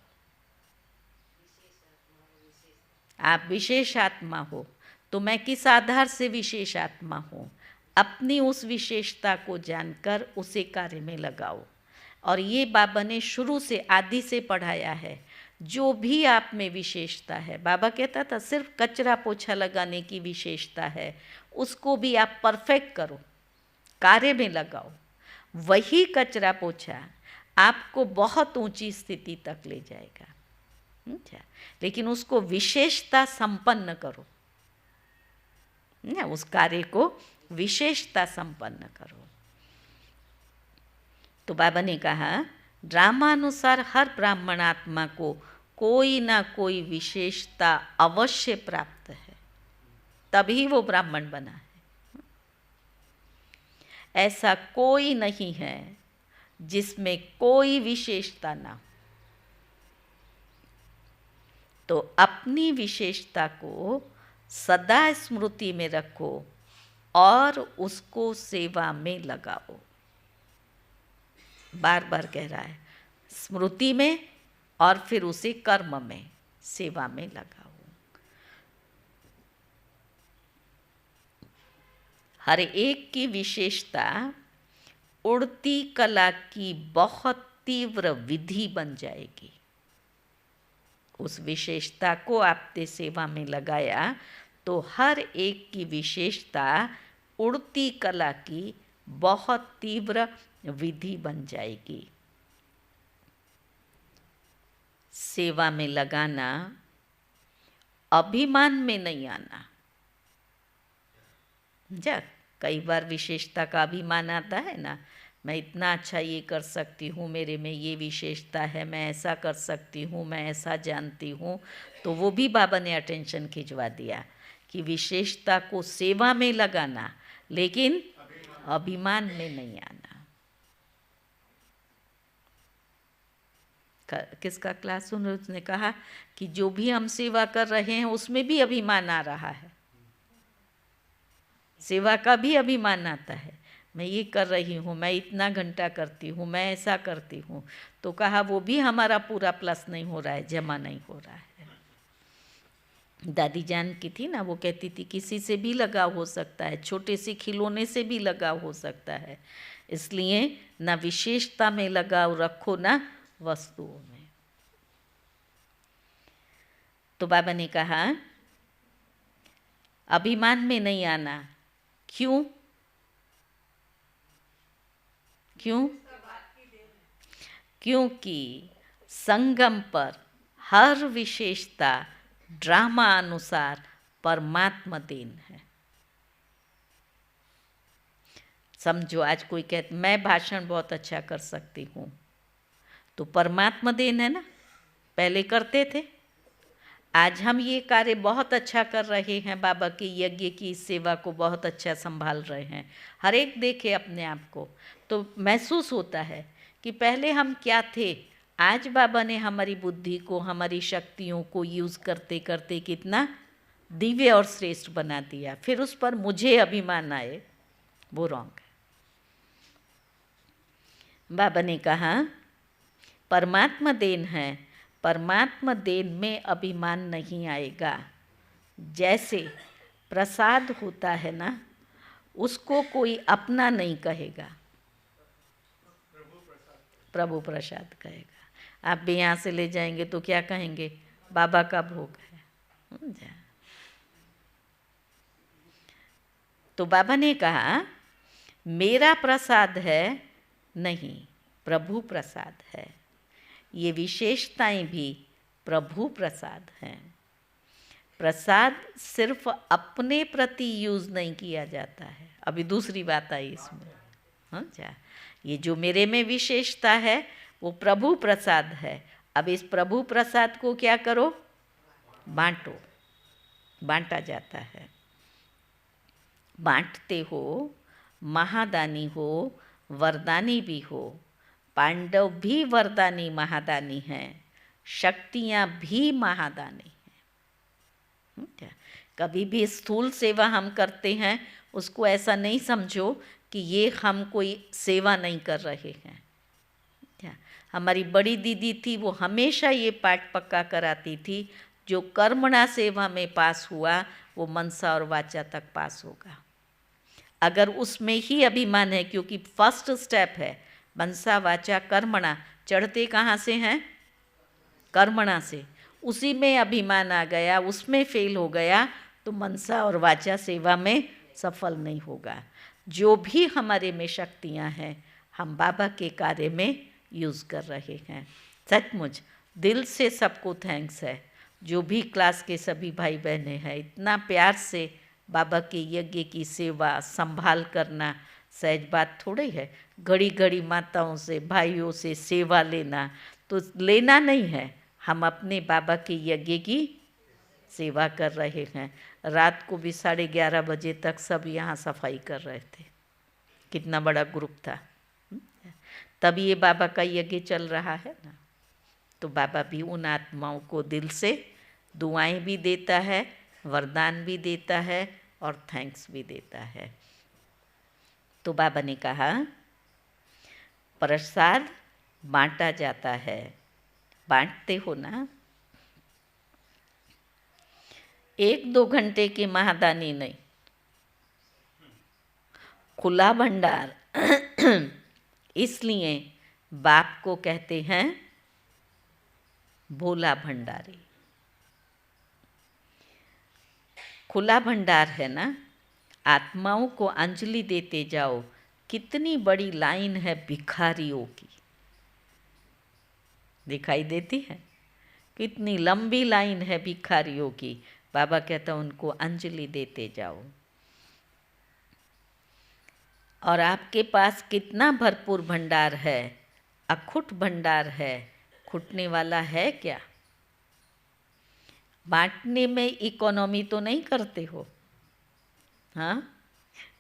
आप विशेष आत्मा हो तो मैं किस आधार से विशेष आत्मा हूँ? अपनी उस विशेषता को जानकर उसे कार्य में लगाओ। और ये बाबा ने शुरू से आदि से पढ़ाया है। जो भी आप में विशेषता है, बाबा कहता था सिर्फ कचरा पोछा लगाने की विशेषता है, उसको भी आप परफेक्ट करो, कार्य में लगाओ। वही कचरा पोछा आपको बहुत ऊंची स्थिति तक ले जाएगा। लेकिन उसको विशेषता संपन्न करो, उस कार्य को विशेषता संपन्न करो। तो बाबा ने कहा ड्रामानुसार हर ब्राह्मण आत्मा को कोई ना कोई विशेषता अवश्य प्राप्त है, तभी वो ब्राह्मण बना है। ऐसा कोई नहीं है जिसमें कोई विशेषता ना हो। तो अपनी विशेषता को सदा स्मृति में रखो और उसको सेवा में लगाओ। बार बार कह रहा है, स्मृति में और फिर उसे कर्म में, सेवा में लगाओ। हर एक की विशेषता उड़ती कला की बहुत तीव्र विधि बन जाएगी। उस विशेषता को आपने सेवा में लगाया तो हर एक की विशेषता उड़ती कला की बहुत तीव्र विधि बन जाएगी। सेवा में लगाना, अभिमान में नहीं आना। जा कई बार विशेषता का अभिमान आता है ना, मैं इतना अच्छा ये कर सकती हूँ, मेरे में ये विशेषता है, मैं ऐसा कर सकती हूँ, मैं ऐसा जानती हूँ। तो वो भी बाबा ने अटेंशन खिंचवा दिया कि विशेषता को सेवा में लगाना, लेकिन अभिमान में नहीं आना। किसका क्लास सुन, उसने कहा कि जो भी हम सेवा कर रहे हैं उसमें भी अभिमान आ रहा है। सेवा का भी अभिमान आता है, मैं ये कर रही हूँ, मैं इतना घंटा करती हूँ, मैं ऐसा करती हूँ। तो कहा वो भी हमारा पूरा प्लस नहीं हो रहा है, जमा नहीं हो रहा है। दादी जान की थी ना, वो कहती थी किसी से भी लगाव हो सकता है, छोटे से खिलौने से भी लगाव हो सकता है। इसलिए ना विशेषता में लगाव रखो ना वस्तुओं में। तो बाबा ने कहा अभिमान में नहीं आना। क्यों? क्यों? क्योंकि संगम पर हर विशेषता ड्रामा अनुसार परमात्मा देन है। समझो, आज कोई कहते मैं भाषण बहुत अच्छा कर सकती हूँ, तो परमात्मा देन है ना, पहले करते थे। आज हम ये कार्य बहुत अच्छा कर रहे हैं, बाबा के यज्ञ की सेवा को बहुत अच्छा संभाल रहे हैं। हर एक देखे अपने आप को तो महसूस होता है कि पहले हम क्या थे, आज बाबा ने हमारी बुद्धि को, हमारी शक्तियों को यूज़ करते करते कितना दिव्य और श्रेष्ठ बना दिया। फिर उस पर मुझे अभिमान आए, वो रॉन्ग है। बाबा ने कहा परमात्मा देन है, परमात्मा देन में अभिमान नहीं आएगा। जैसे प्रसाद होता है ना, उसको कोई अपना नहीं कहेगा, प्रभु प्रसाद कहेगा। आप भी यहाँ से ले जाएंगे तो क्या कहेंगे, बाबा का भोग है। तो बाबा ने कहा मेरा प्रसाद है, नहीं, प्रभु प्रसाद है। ये विशेषताएं भी प्रभु प्रसाद हैं। प्रसाद सिर्फ अपने प्रति यूज़ नहीं किया जाता है। अभी दूसरी बात आई इसमें, हाँ, ये जो मेरे में विशेषता है वो प्रभु प्रसाद है। अब इस प्रभु प्रसाद को क्या करो, बांटो, बांटा जाता है। बांटते हो, महादानी हो, वरदानी भी हो। पांडव भी वरदानी महादानी हैं, शक्तियाँ भी महादानी हैं। कभी भी स्थूल सेवा हम करते हैं, उसको ऐसा नहीं समझो कि ये हम कोई सेवा नहीं कर रहे हैं। हमारी बड़ी दीदी थी, वो हमेशा ये पाठ पक्का कराती थी, जो कर्मणा सेवा में पास हुआ वो मनसा और वाचा तक पास होगा। अगर उसमें ही अभिमान है, क्योंकि फर्स्ट स्टेप है मनसा वाचा कर्मणा, चढ़ते कहाँ से हैं, कर्मणा से। उसी में अभिमान आ गया, उसमें फेल हो गया तो मनसा और वाचा सेवा में सफल नहीं होगा। जो भी हमारे में शक्तियाँ हैं हम बाबा के कार्य में यूज़ कर रहे हैं। सचमुच दिल से सबको थैंक्स है, जो भी क्लास के सभी भाई बहनें हैं, इतना प्यार से बाबा के यज्ञ की सेवा संभाल करना सहज बात थोड़ी है। घड़ी घड़ी माताओं से भाइयों से सेवा लेना तो लेना नहीं है, हम अपने बाबा के यज्ञ की सेवा कर रहे हैं। रात को भी 11:30 बजे तक सब यहाँ सफाई कर रहे थे। कितना बड़ा ग्रुप था। तब ये बाबा का यज्ञ चल रहा है ना। तो बाबा भी उन आत्माओं को दिल से दुआएं भी देता है, वरदान भी देता है और थैंक्स भी देता है। तो बाबा ने कहा प्रसाद बांटा जाता है, बांटते हो ना। 1-2 घंटे की महादानी नहीं, खुला भंडार। इसलिए बाप को कहते हैं भोला भंडारी। खुला भंडार है ना। आत्माओं को अंजलि देते जाओ। कितनी बड़ी लाइन है भिखारियों की, दिखाई देती है? कितनी लंबी लाइन है भिखारियों की। बाबा कहता है उनको अंजलि देते जाओ। और आपके पास कितना भरपूर भंडार है, अखुट भंडार है, खुटने वाला है क्या? बांटने में इकोनॉमी तो नहीं करते हो, हाँ?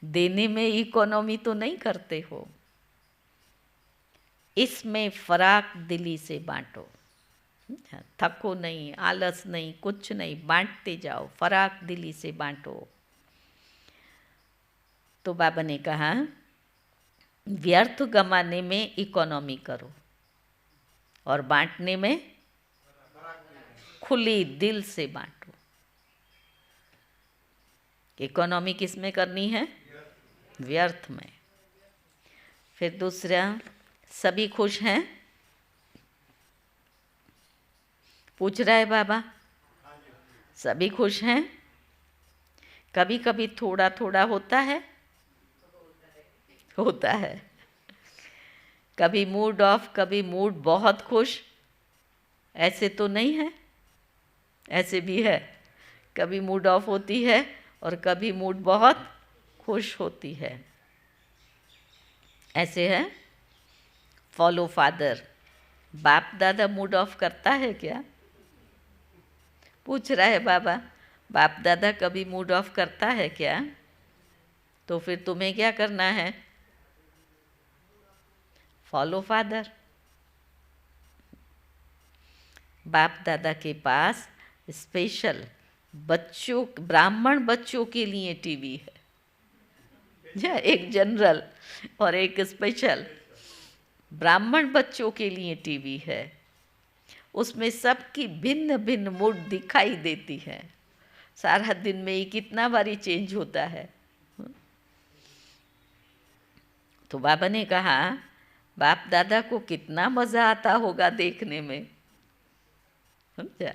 देने में इकोनॉमी तो नहीं करते हो। इसमें फराक दिली से बांटो, थको नहीं, आलस नहीं, कुछ नहीं, बांटते जाओ, फराक दिली से बांटो। तो बाबा ने कहा व्यर्थ गमाने में इकोनॉमी करो और बांटने में खुली दिल से बांटो। इकोनॉमी किस में करनी है? व्यर्थ में। फिर दूसरा, सभी खुश हैं? पूछ रहा है बाबा, सभी खुश हैं? कभी कभी थोड़ा थोड़ा होता है, होता है। कभी मूड ऑफ, कभी मूड बहुत खुश, ऐसे तो नहीं है? ऐसे भी है, कभी मूड ऑफ होती है और कभी मूड बहुत खुश होती है। ऐसे है। फॉलो फादर, बाप दादा मूड ऑफ करता है क्या? पूछ रहा है बाबा, बाप दादा कभी मूड ऑफ करता है क्या? तो फिर तुम्हें क्या करना है? Follow father. बाप दादा के पास स्पेशल बच्चों, ब्राह्मण बच्चों के लिए टीवी है, एक जनरल और एक स्पेशल। ब्राह्मण बच्चों के लिए टीवी है, उसमें सबकी भिन्न भिन्न मूड दिखाई देती है। सारा दिन में ही कितना बारी चेंज होता है। तो बाबा ने कहा बाप दादा को कितना मज़ा आता होगा देखने में, समझा?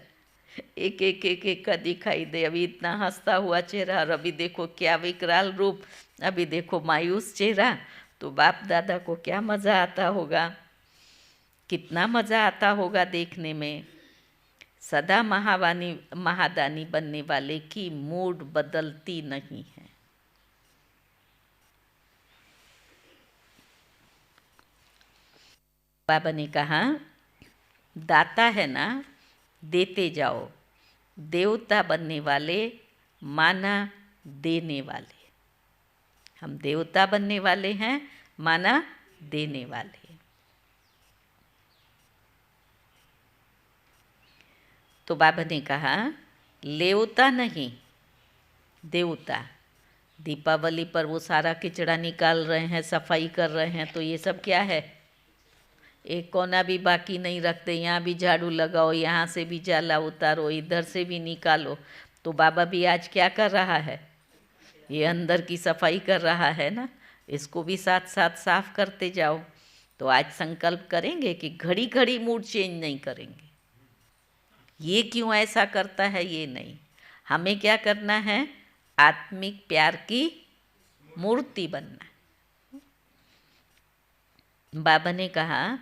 एक एक एक एक का दिखाई दे। अभी इतना हंसता हुआ चेहरा और अभी देखो क्या विकराल रूप, अभी देखो मायूस चेहरा। तो बाप दादा को क्या मज़ा आता होगा, कितना मज़ा आता होगा देखने में। सदा महादानी बनने वाले की मूड बदलती नहीं है। बाबा ने कहा दाता है ना, देते जाओ। देवता बनने वाले माना देने वाले। हम देवता बनने वाले हैं, माना देने वाले। तो बाबा ने कहा लेवता नहीं, देवता। दीपावली पर वो सारा किचड़ा निकाल रहे हैं, सफाई कर रहे हैं, तो ये सब क्या है? एक कोना भी बाकी नहीं रखते। यहाँ भी झाड़ू लगाओ, यहाँ से भी जाला उतारो, इधर से भी निकालो। तो बाबा भी आज क्या कर रहा है? ये अंदर की सफाई कर रहा है ना, इसको भी साथ साथ साफ करते जाओ। तो आज संकल्प करेंगे कि घड़ी घड़ी मूड चेंज नहीं करेंगे। ये क्यों ऐसा करता है, ये नहीं। हमें क्या करना है? आत्मिक प्यार की मूर्ति बनना। बाबा ने कहा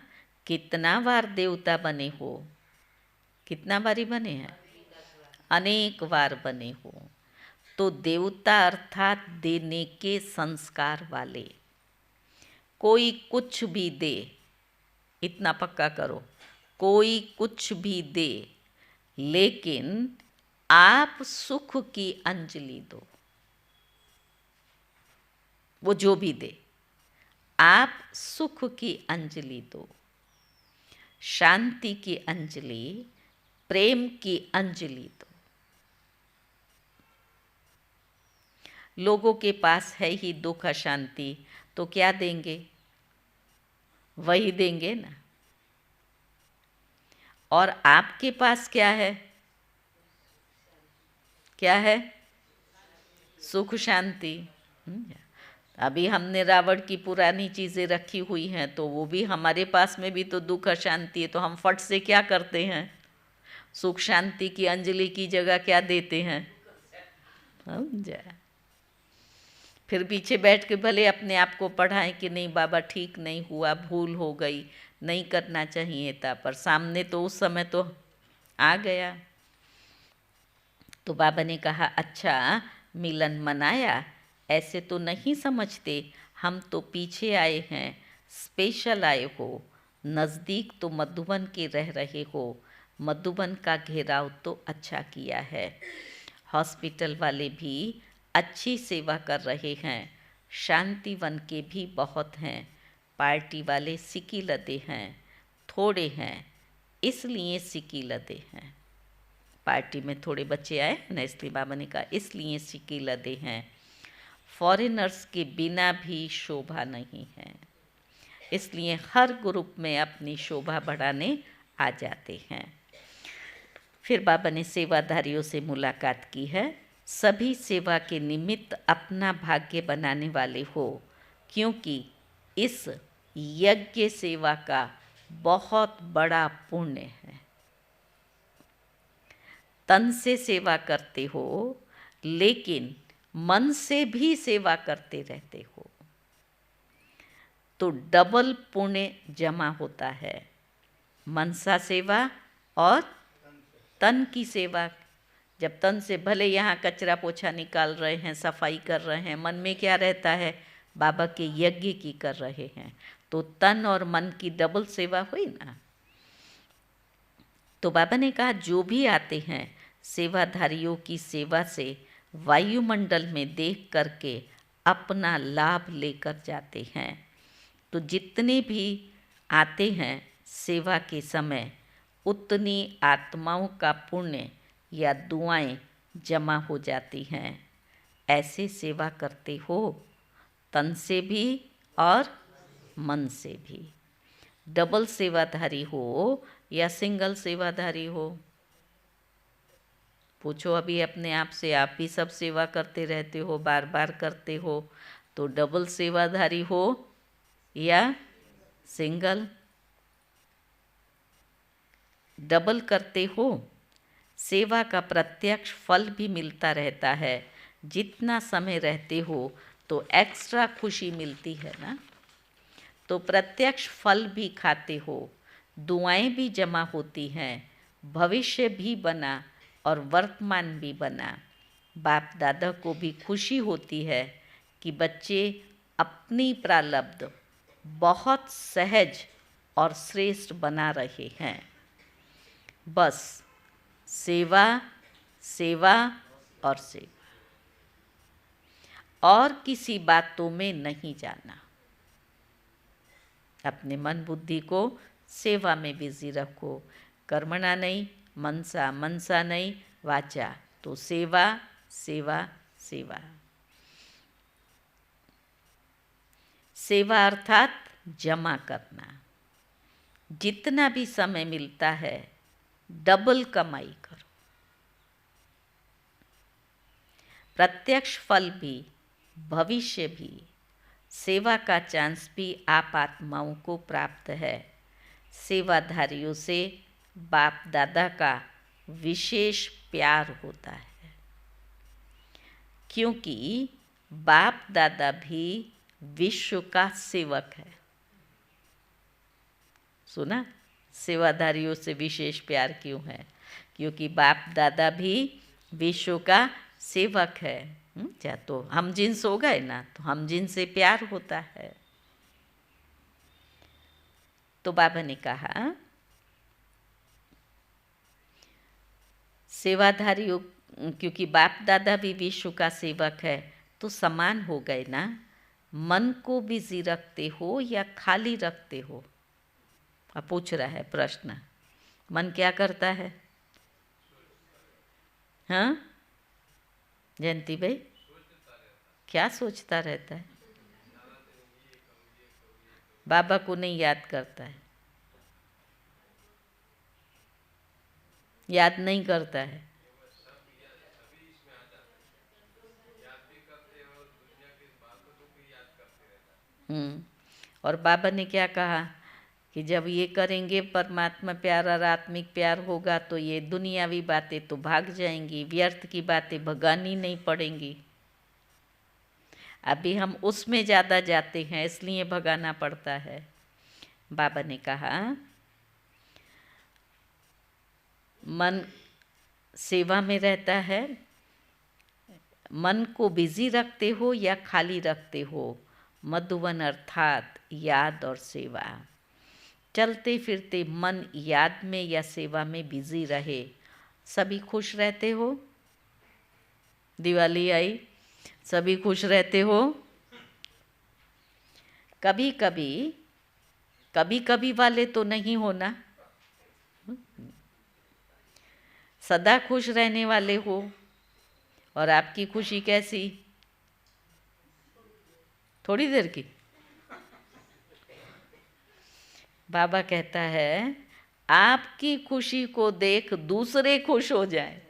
कितना बार देवता बने हो? कितना बारी बने हैं? अनेक बार बने हो। तो देवता अर्थात देने के संस्कार वाले। कोई कुछ भी दे, इतना पक्का करो, कोई कुछ भी दे, लेकिन आप सुख की अंजलि दो। वो जो भी दे, आप सुख की अंजलि दो, शांति की अंजलि, प्रेम की अंजलि दो। लोगों के पास है ही दुख अशांति, तो क्या देंगे? वही देंगे ना। और आपके पास क्या है? क्या है? सुख शांति। अभी हमने रावण की पुरानी चीज़ें रखी हुई हैं, तो वो भी हमारे पास में भी तो दुख अशांति है, तो हम फट से क्या करते हैं? सुख शांति की अंजलि की जगह क्या देते हैं? समझा? फिर पीछे बैठ के भले अपने आप को पढ़ाएं कि नहीं बाबा ठीक नहीं हुआ, भूल हो गई, नहीं करना चाहिए था, पर सामने तो उस समय तो आ गया। तो बाबा ने कहा, अच्छा मिलन मनाया, ऐसे तो नहीं समझते, हम तो पीछे आए हैं, स्पेशल आए हो, नज़दीक तो मधुबन के रह रहे हो, मधुबन का घेराव तो अच्छा किया है, हॉस्पिटल वाले भी अच्छी सेवा कर रहे हैं, शांतिवन के भी बहुत हैं, पार्टी वाले सिकी लदे हैं, थोड़े हैं इसलिए सिकी लदे हैं। पार्टी में थोड़े बच्चे आए ना, इसलिए बाबा ने कहा इसलिए सिकी लदे हैं। फॉरेनर्स के बिना भी शोभा नहीं है, इसलिए हर ग्रुप में अपनी शोभा बढ़ाने आ जाते हैं। फिर बाबा ने सेवाधारियों से मुलाकात की है। सभी सेवा के निमित्त अपना भाग्य बनाने वाले हो, क्योंकि इस यज्ञ सेवा का बहुत बड़ा पुण्य है। तन से सेवा करते हो, लेकिन मन से भी सेवा करते रहते हो, तो डबल पुण्य जमा होता है। मनसा सेवा और तन की सेवा। जब तन से भले यहाँ कचरा पोछा निकाल रहे हैं, सफाई कर रहे हैं, मन में क्या रहता है? बाबा के यज्ञ की कर रहे हैं, तो तन और मन की डबल सेवा हुई ना। तो बाबा ने कहा जो भी आते हैं सेवाधारियों की सेवा से वायुमंडल में देख करके अपना लाभ लेकर जाते हैं। तो जितने भी आते हैं सेवा के समय, उतनी आत्माओं का पुण्य या दुआएं जमा हो जाती हैं। ऐसे सेवा करते हो, तन से भी और मन से भी। डबल सेवाधारी हो या सिंगल सेवाधारी हो? पूछो अभी अपने आप से, आप भी सब सेवा करते रहते हो, बार बार करते हो, तो डबल सेवाधारी हो या सिंगल? डबल करते हो, सेवा का प्रत्यक्ष फल भी मिलता रहता है। जितना समय रहते हो तो एक्स्ट्रा खुशी मिलती है ना, तो प्रत्यक्ष फल भी खाते हो, दुआएं भी जमा होती हैं, भविष्य भी बना और वर्तमान भी बना। बाप दादा को भी खुशी होती है कि बच्चे अपनी प्रारब्ध बहुत सहज और श्रेष्ठ बना रहे हैं। बस सेवा, सेवा और सेवा, और किसी बातों में नहीं जाना। अपने मन बुद्धि को सेवा में बिजी रखो। कर्मणा नहीं, मनसा, मनसा नहीं वाचा, तो सेवा सेवा सेवा। सेवा अर्थात जमा करना। जितना भी समय मिलता है डबल कमाई करो। प्रत्यक्ष फल भी, भविष्य भी, सेवा का चांस भी आप आत्माओं को प्राप्त है। सेवाधारियों से बाप दादा का विशेष प्यार होता है, क्योंकि बाप दादा भी विश्व का सेवक है। सुना? सेवाधारियों से विशेष प्यार क्यों है? क्योंकि बाप दादा भी विश्व का सेवक है। तो हम जिन्स हो गए ना, तो हम जिन्स से प्यार होता है। तो बाबा ने कहा सेवाधारियों, क्योंकि बाप दादा भी विश्व का सेवक है तो समान हो गए ना। मन को बिजी रखते हो या खाली रखते हो? अब पूछ रहा है प्रश्न। मन क्या करता है? हाँ जयंती भाई, क्या सोचता रहता है? बाबा को नहीं याद करता है, याद नहीं करता है। और बाबा ने क्या कहा कि जब ये करेंगे परमात्मा प्यार और आत्मिक प्यार होगा तो ये दुनियावी बातें तो भाग जाएंगी, व्यर्थ की बातें भगानी नहीं पड़ेंगी। अभी हम उसमें ज़्यादा जाते हैं इसलिए भगाना पड़ता है। बाबा ने कहा मन सेवा में रहता है, मन को बिजी रखते हो या खाली रखते हो? मधुवन अर्थात याद और सेवा। चलते फिरते मन याद में या सेवा में बिजी रहे, सभी खुश रहते हो? दिवाली आई, सभी खुश रहते हो? कभी कभी वाले तो नहीं होना, सदा खुश रहने वाले हो। और आपकी खुशी कैसी? थोड़ी देर की। बाबा कहता है आपकी खुशी को देख दूसरे खुश हो जाए।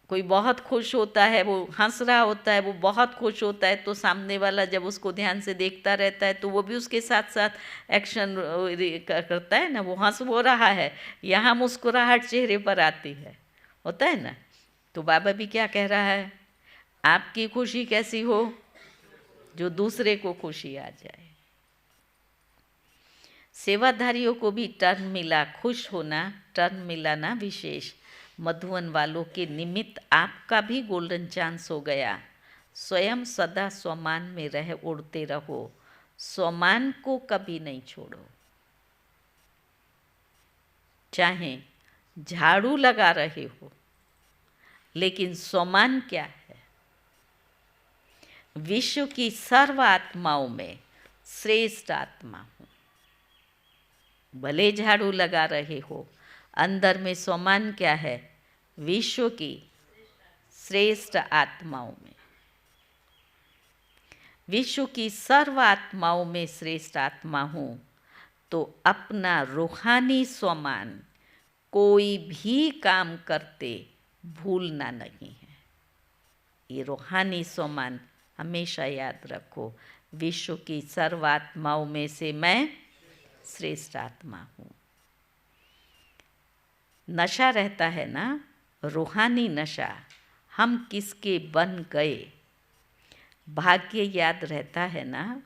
कोई बहुत खुश होता है, वो हंस रहा होता है, वो बहुत खुश होता है, तो सामने वाला जब उसको ध्यान से देखता रहता है तो वो भी उसके साथ साथ एक्शन करता है ना। वो हंस हो रहा है, यहाँ मुस्कुराहट चेहरे पर आती है, होता है ना। तो बाबा भी क्या कह रहा है, आपकी खुशी कैसी हो? जो दूसरे को खुशी आ जाए। सेवाधारियों को भी टर्न मिला, खुश होना टर्न मिला ना विशेष। मधुवन वालों के निमित्त आपका भी गोल्डन चांस हो गया। स्वयं सदा स्वमान में रह उड़ते रहो, स्वमान को कभी नहीं छोड़ो। चाहे झाड़ू लगा रहे हो, लेकिन स्वमान क्या है? विश्व की सर्व आत्माओं में श्रेष्ठ आत्मा हूँ। भले झाड़ू लगा रहे हो, अंदर में स्वमान क्या है? विश्व की श्रेष्ठ आत्माओं में, विश्व की सर्व आत्माओं में श्रेष्ठ आत्मा हूँ। तो अपना रूहानी स्वमान कोई भी काम करते भूलना नहीं है। ये रूहानी स्वमान हमेशा याद रखो। विश्व की सर्व आत्माओं में से मैं श्रेष्ठ आत्मा हूँ। नशा रहता है ना, रूहानी नशा, हम किसके बन गए, भाग्य याद रहता है ना,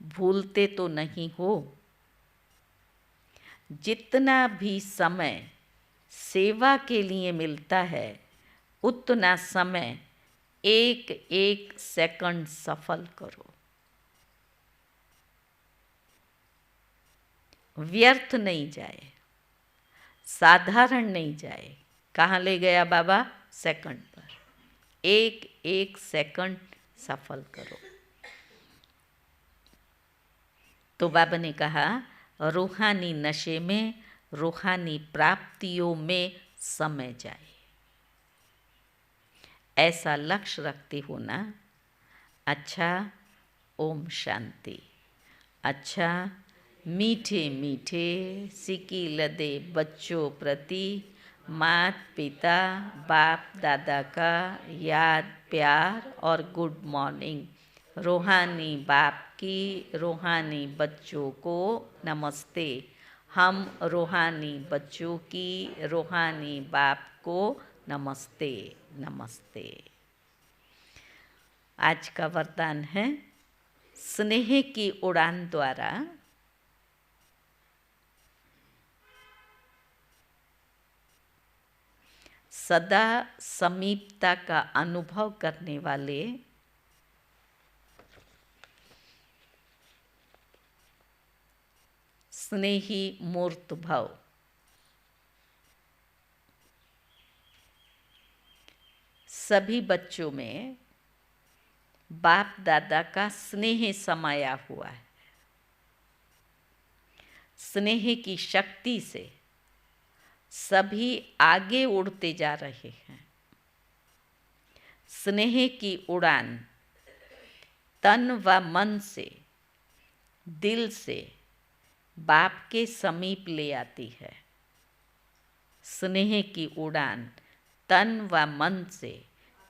भूलते तो नहीं हो। जितना भी समय सेवा के लिए मिलता है उतना समय एक एक सेकंड सफल करो, व्यर्थ नहीं जाए, साधारण नहीं जाए। कहाँ ले गया बाबा? सेकंड पर। एक एक सेकंड सफल करो। तो बाबा ने कहा रूहानी नशे में, रूहानी प्राप्तियों में समय जाए, ऐसा लक्ष्य रखते हो ना। अच्छा, ओम शांति। अच्छा, मीठे मीठे सिकी लदे बच्चों प्रति माता पिता बाप दादा का याद प्यार और गुड मॉर्निंग। रूहानी बाप की रूहानी बच्चों को नमस्ते। हम रूहानी बच्चों की रूहानी बाप को नमस्ते नमस्ते। आज का वरदान है स्नेह की उड़ान द्वारा सदा समीपता का अनुभव करने वाले, स्नेही मूर्त भव। सभी बच्चों में बाप दादा का स्नेह समाया हुआ है। स्नेह की शक्ति से सभी आगे उड़ते जा रहे हैं। स्नेह की उड़ान तन व मन से, दिल से बाप के समीप ले आती है। स्नेह की उड़ान तन व मन से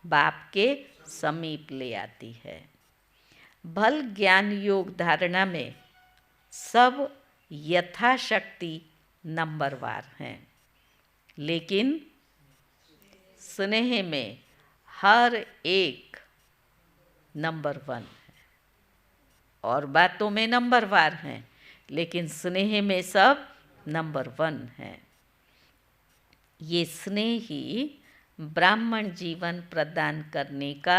बाप के समीप ले आती है। भल ज्ञान योग धारणा में सब यथाशक्ति नंबरवार हैं, लेकिन स्नेह में हर एक नंबर 1 है। और बातों में नंबरवार हैं, लेकिन स्नेह में सब नंबर 1 है। ये स्नेह ही ब्राह्मण जीवन प्रदान करने का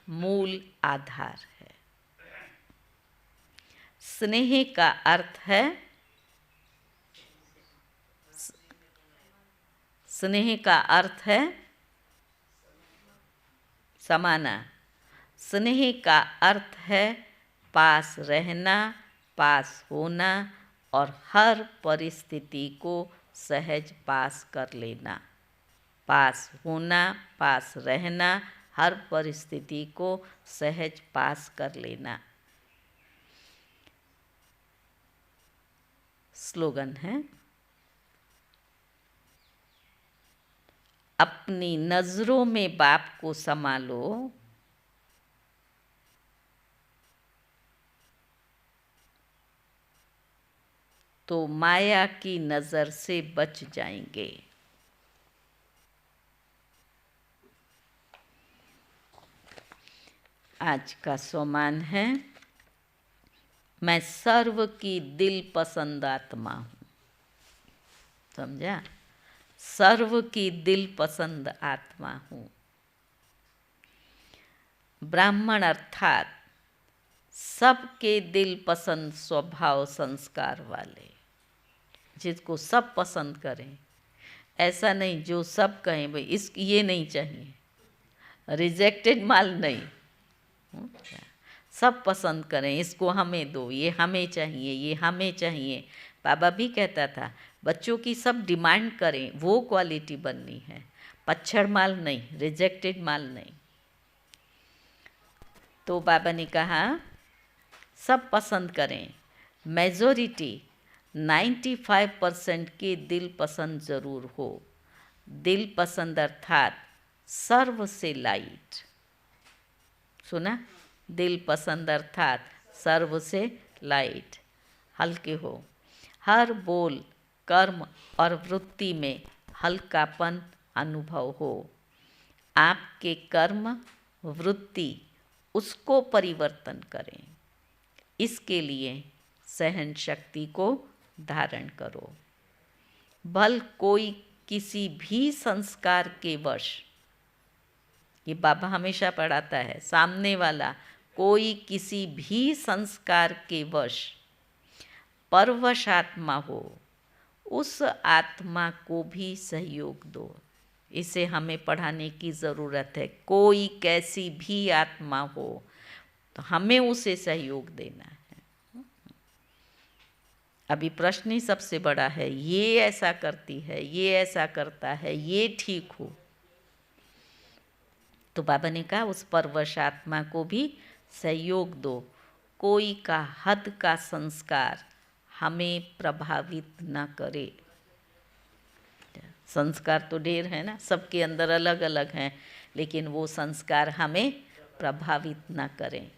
मूल आधार है। स्नेह का अर्थ है, स्नेह का अर्थ है समाना। स्नेह का अर्थ है पास रहना, पास होना और हर परिस्थिति को सहज पास कर लेना। पास होना, पास रहना, हर परिस्थिति को सहज पास कर लेना। स्लोगन है, अपनी नजरों में बाप को संभालो, तो माया की नजर से बच जाएंगे। आज का सोमान है, मैं सर्व की दिल पसंद आत्मा हूँ। समझा? सर्व की दिल पसंद आत्मा हूँ। ब्राह्मण अर्थात सबके दिल पसंद स्वभाव संस्कार वाले, जिसको सब पसंद करें। ऐसा नहीं जो सब कहें भाई इस ये नहीं चाहिए, रिजेक्टेड माल नहीं। सब पसंद करें, इसको हमें दो, ये हमें चाहिए, ये हमें चाहिए। बाबा भी कहता था बच्चों की सब डिमांड करें, वो क्वालिटी बननी है, पच्छड़ माल नहीं, रिजेक्टेड माल नहीं। तो बाबा ने कहा सब पसंद करें, मेजॉरिटी 95% के दिल पसंद ज़रूर हो। दिल पसंद अर्थात सर्व से लाइट। सुना? दिल पसंद अर्थात सर्व से लाइट, हल्के हो। हर बोल, कर्म और वृत्ति में हल्कापन अनुभव हो। आपके कर्म, वृत्ति उसको परिवर्तन करें। इसके लिए सहन शक्ति को धारण करो। भल कोई किसी भी संस्कार के वश, ये बाबा हमेशा पढ़ाता है, सामने वाला कोई किसी भी संस्कार के वश परवश आत्मा हो, उस आत्मा को भी सहयोग दो। इसे हमें पढ़ाने की ज़रूरत है। कोई कैसी भी आत्मा हो तो हमें उसे सहयोग देना है। अभी प्रश्न ही सबसे बड़ा है, ये ऐसा करती है, ये ऐसा करता है, ये ठीक हो। तो बाबा ने कहा उस परवश आत्मा को भी सहयोग दो। कोई का हद का संस्कार हमें प्रभावित न करे। संस्कार तो ढेर है ना, सबके अंदर अलग अलग हैं, लेकिन वो संस्कार हमें प्रभावित न करें।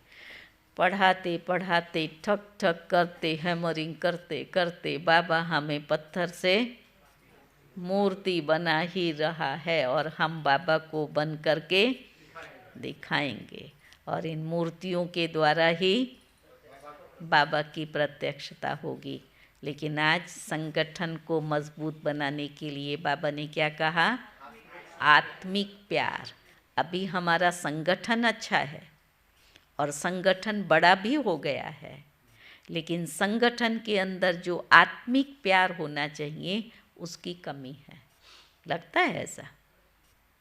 पढ़ाते पढ़ाते ठक ठक करते, हैमरिंग करते करते बाबा हमें पत्थर से मूर्ति बना ही रहा है, और हम बाबा को बन करके दिखाएंगे, और इन मूर्तियों के द्वारा ही बाबा की प्रत्यक्षता होगी। लेकिन आज संगठन को मजबूत बनाने के लिए बाबा ने क्या कहा? आत्मिक प्यार। अभी हमारा संगठन अच्छा है और संगठन बड़ा भी हो गया है, लेकिन संगठन के अंदर जो आत्मिक प्यार होना चाहिए उसकी कमी है। लगता है ऐसा?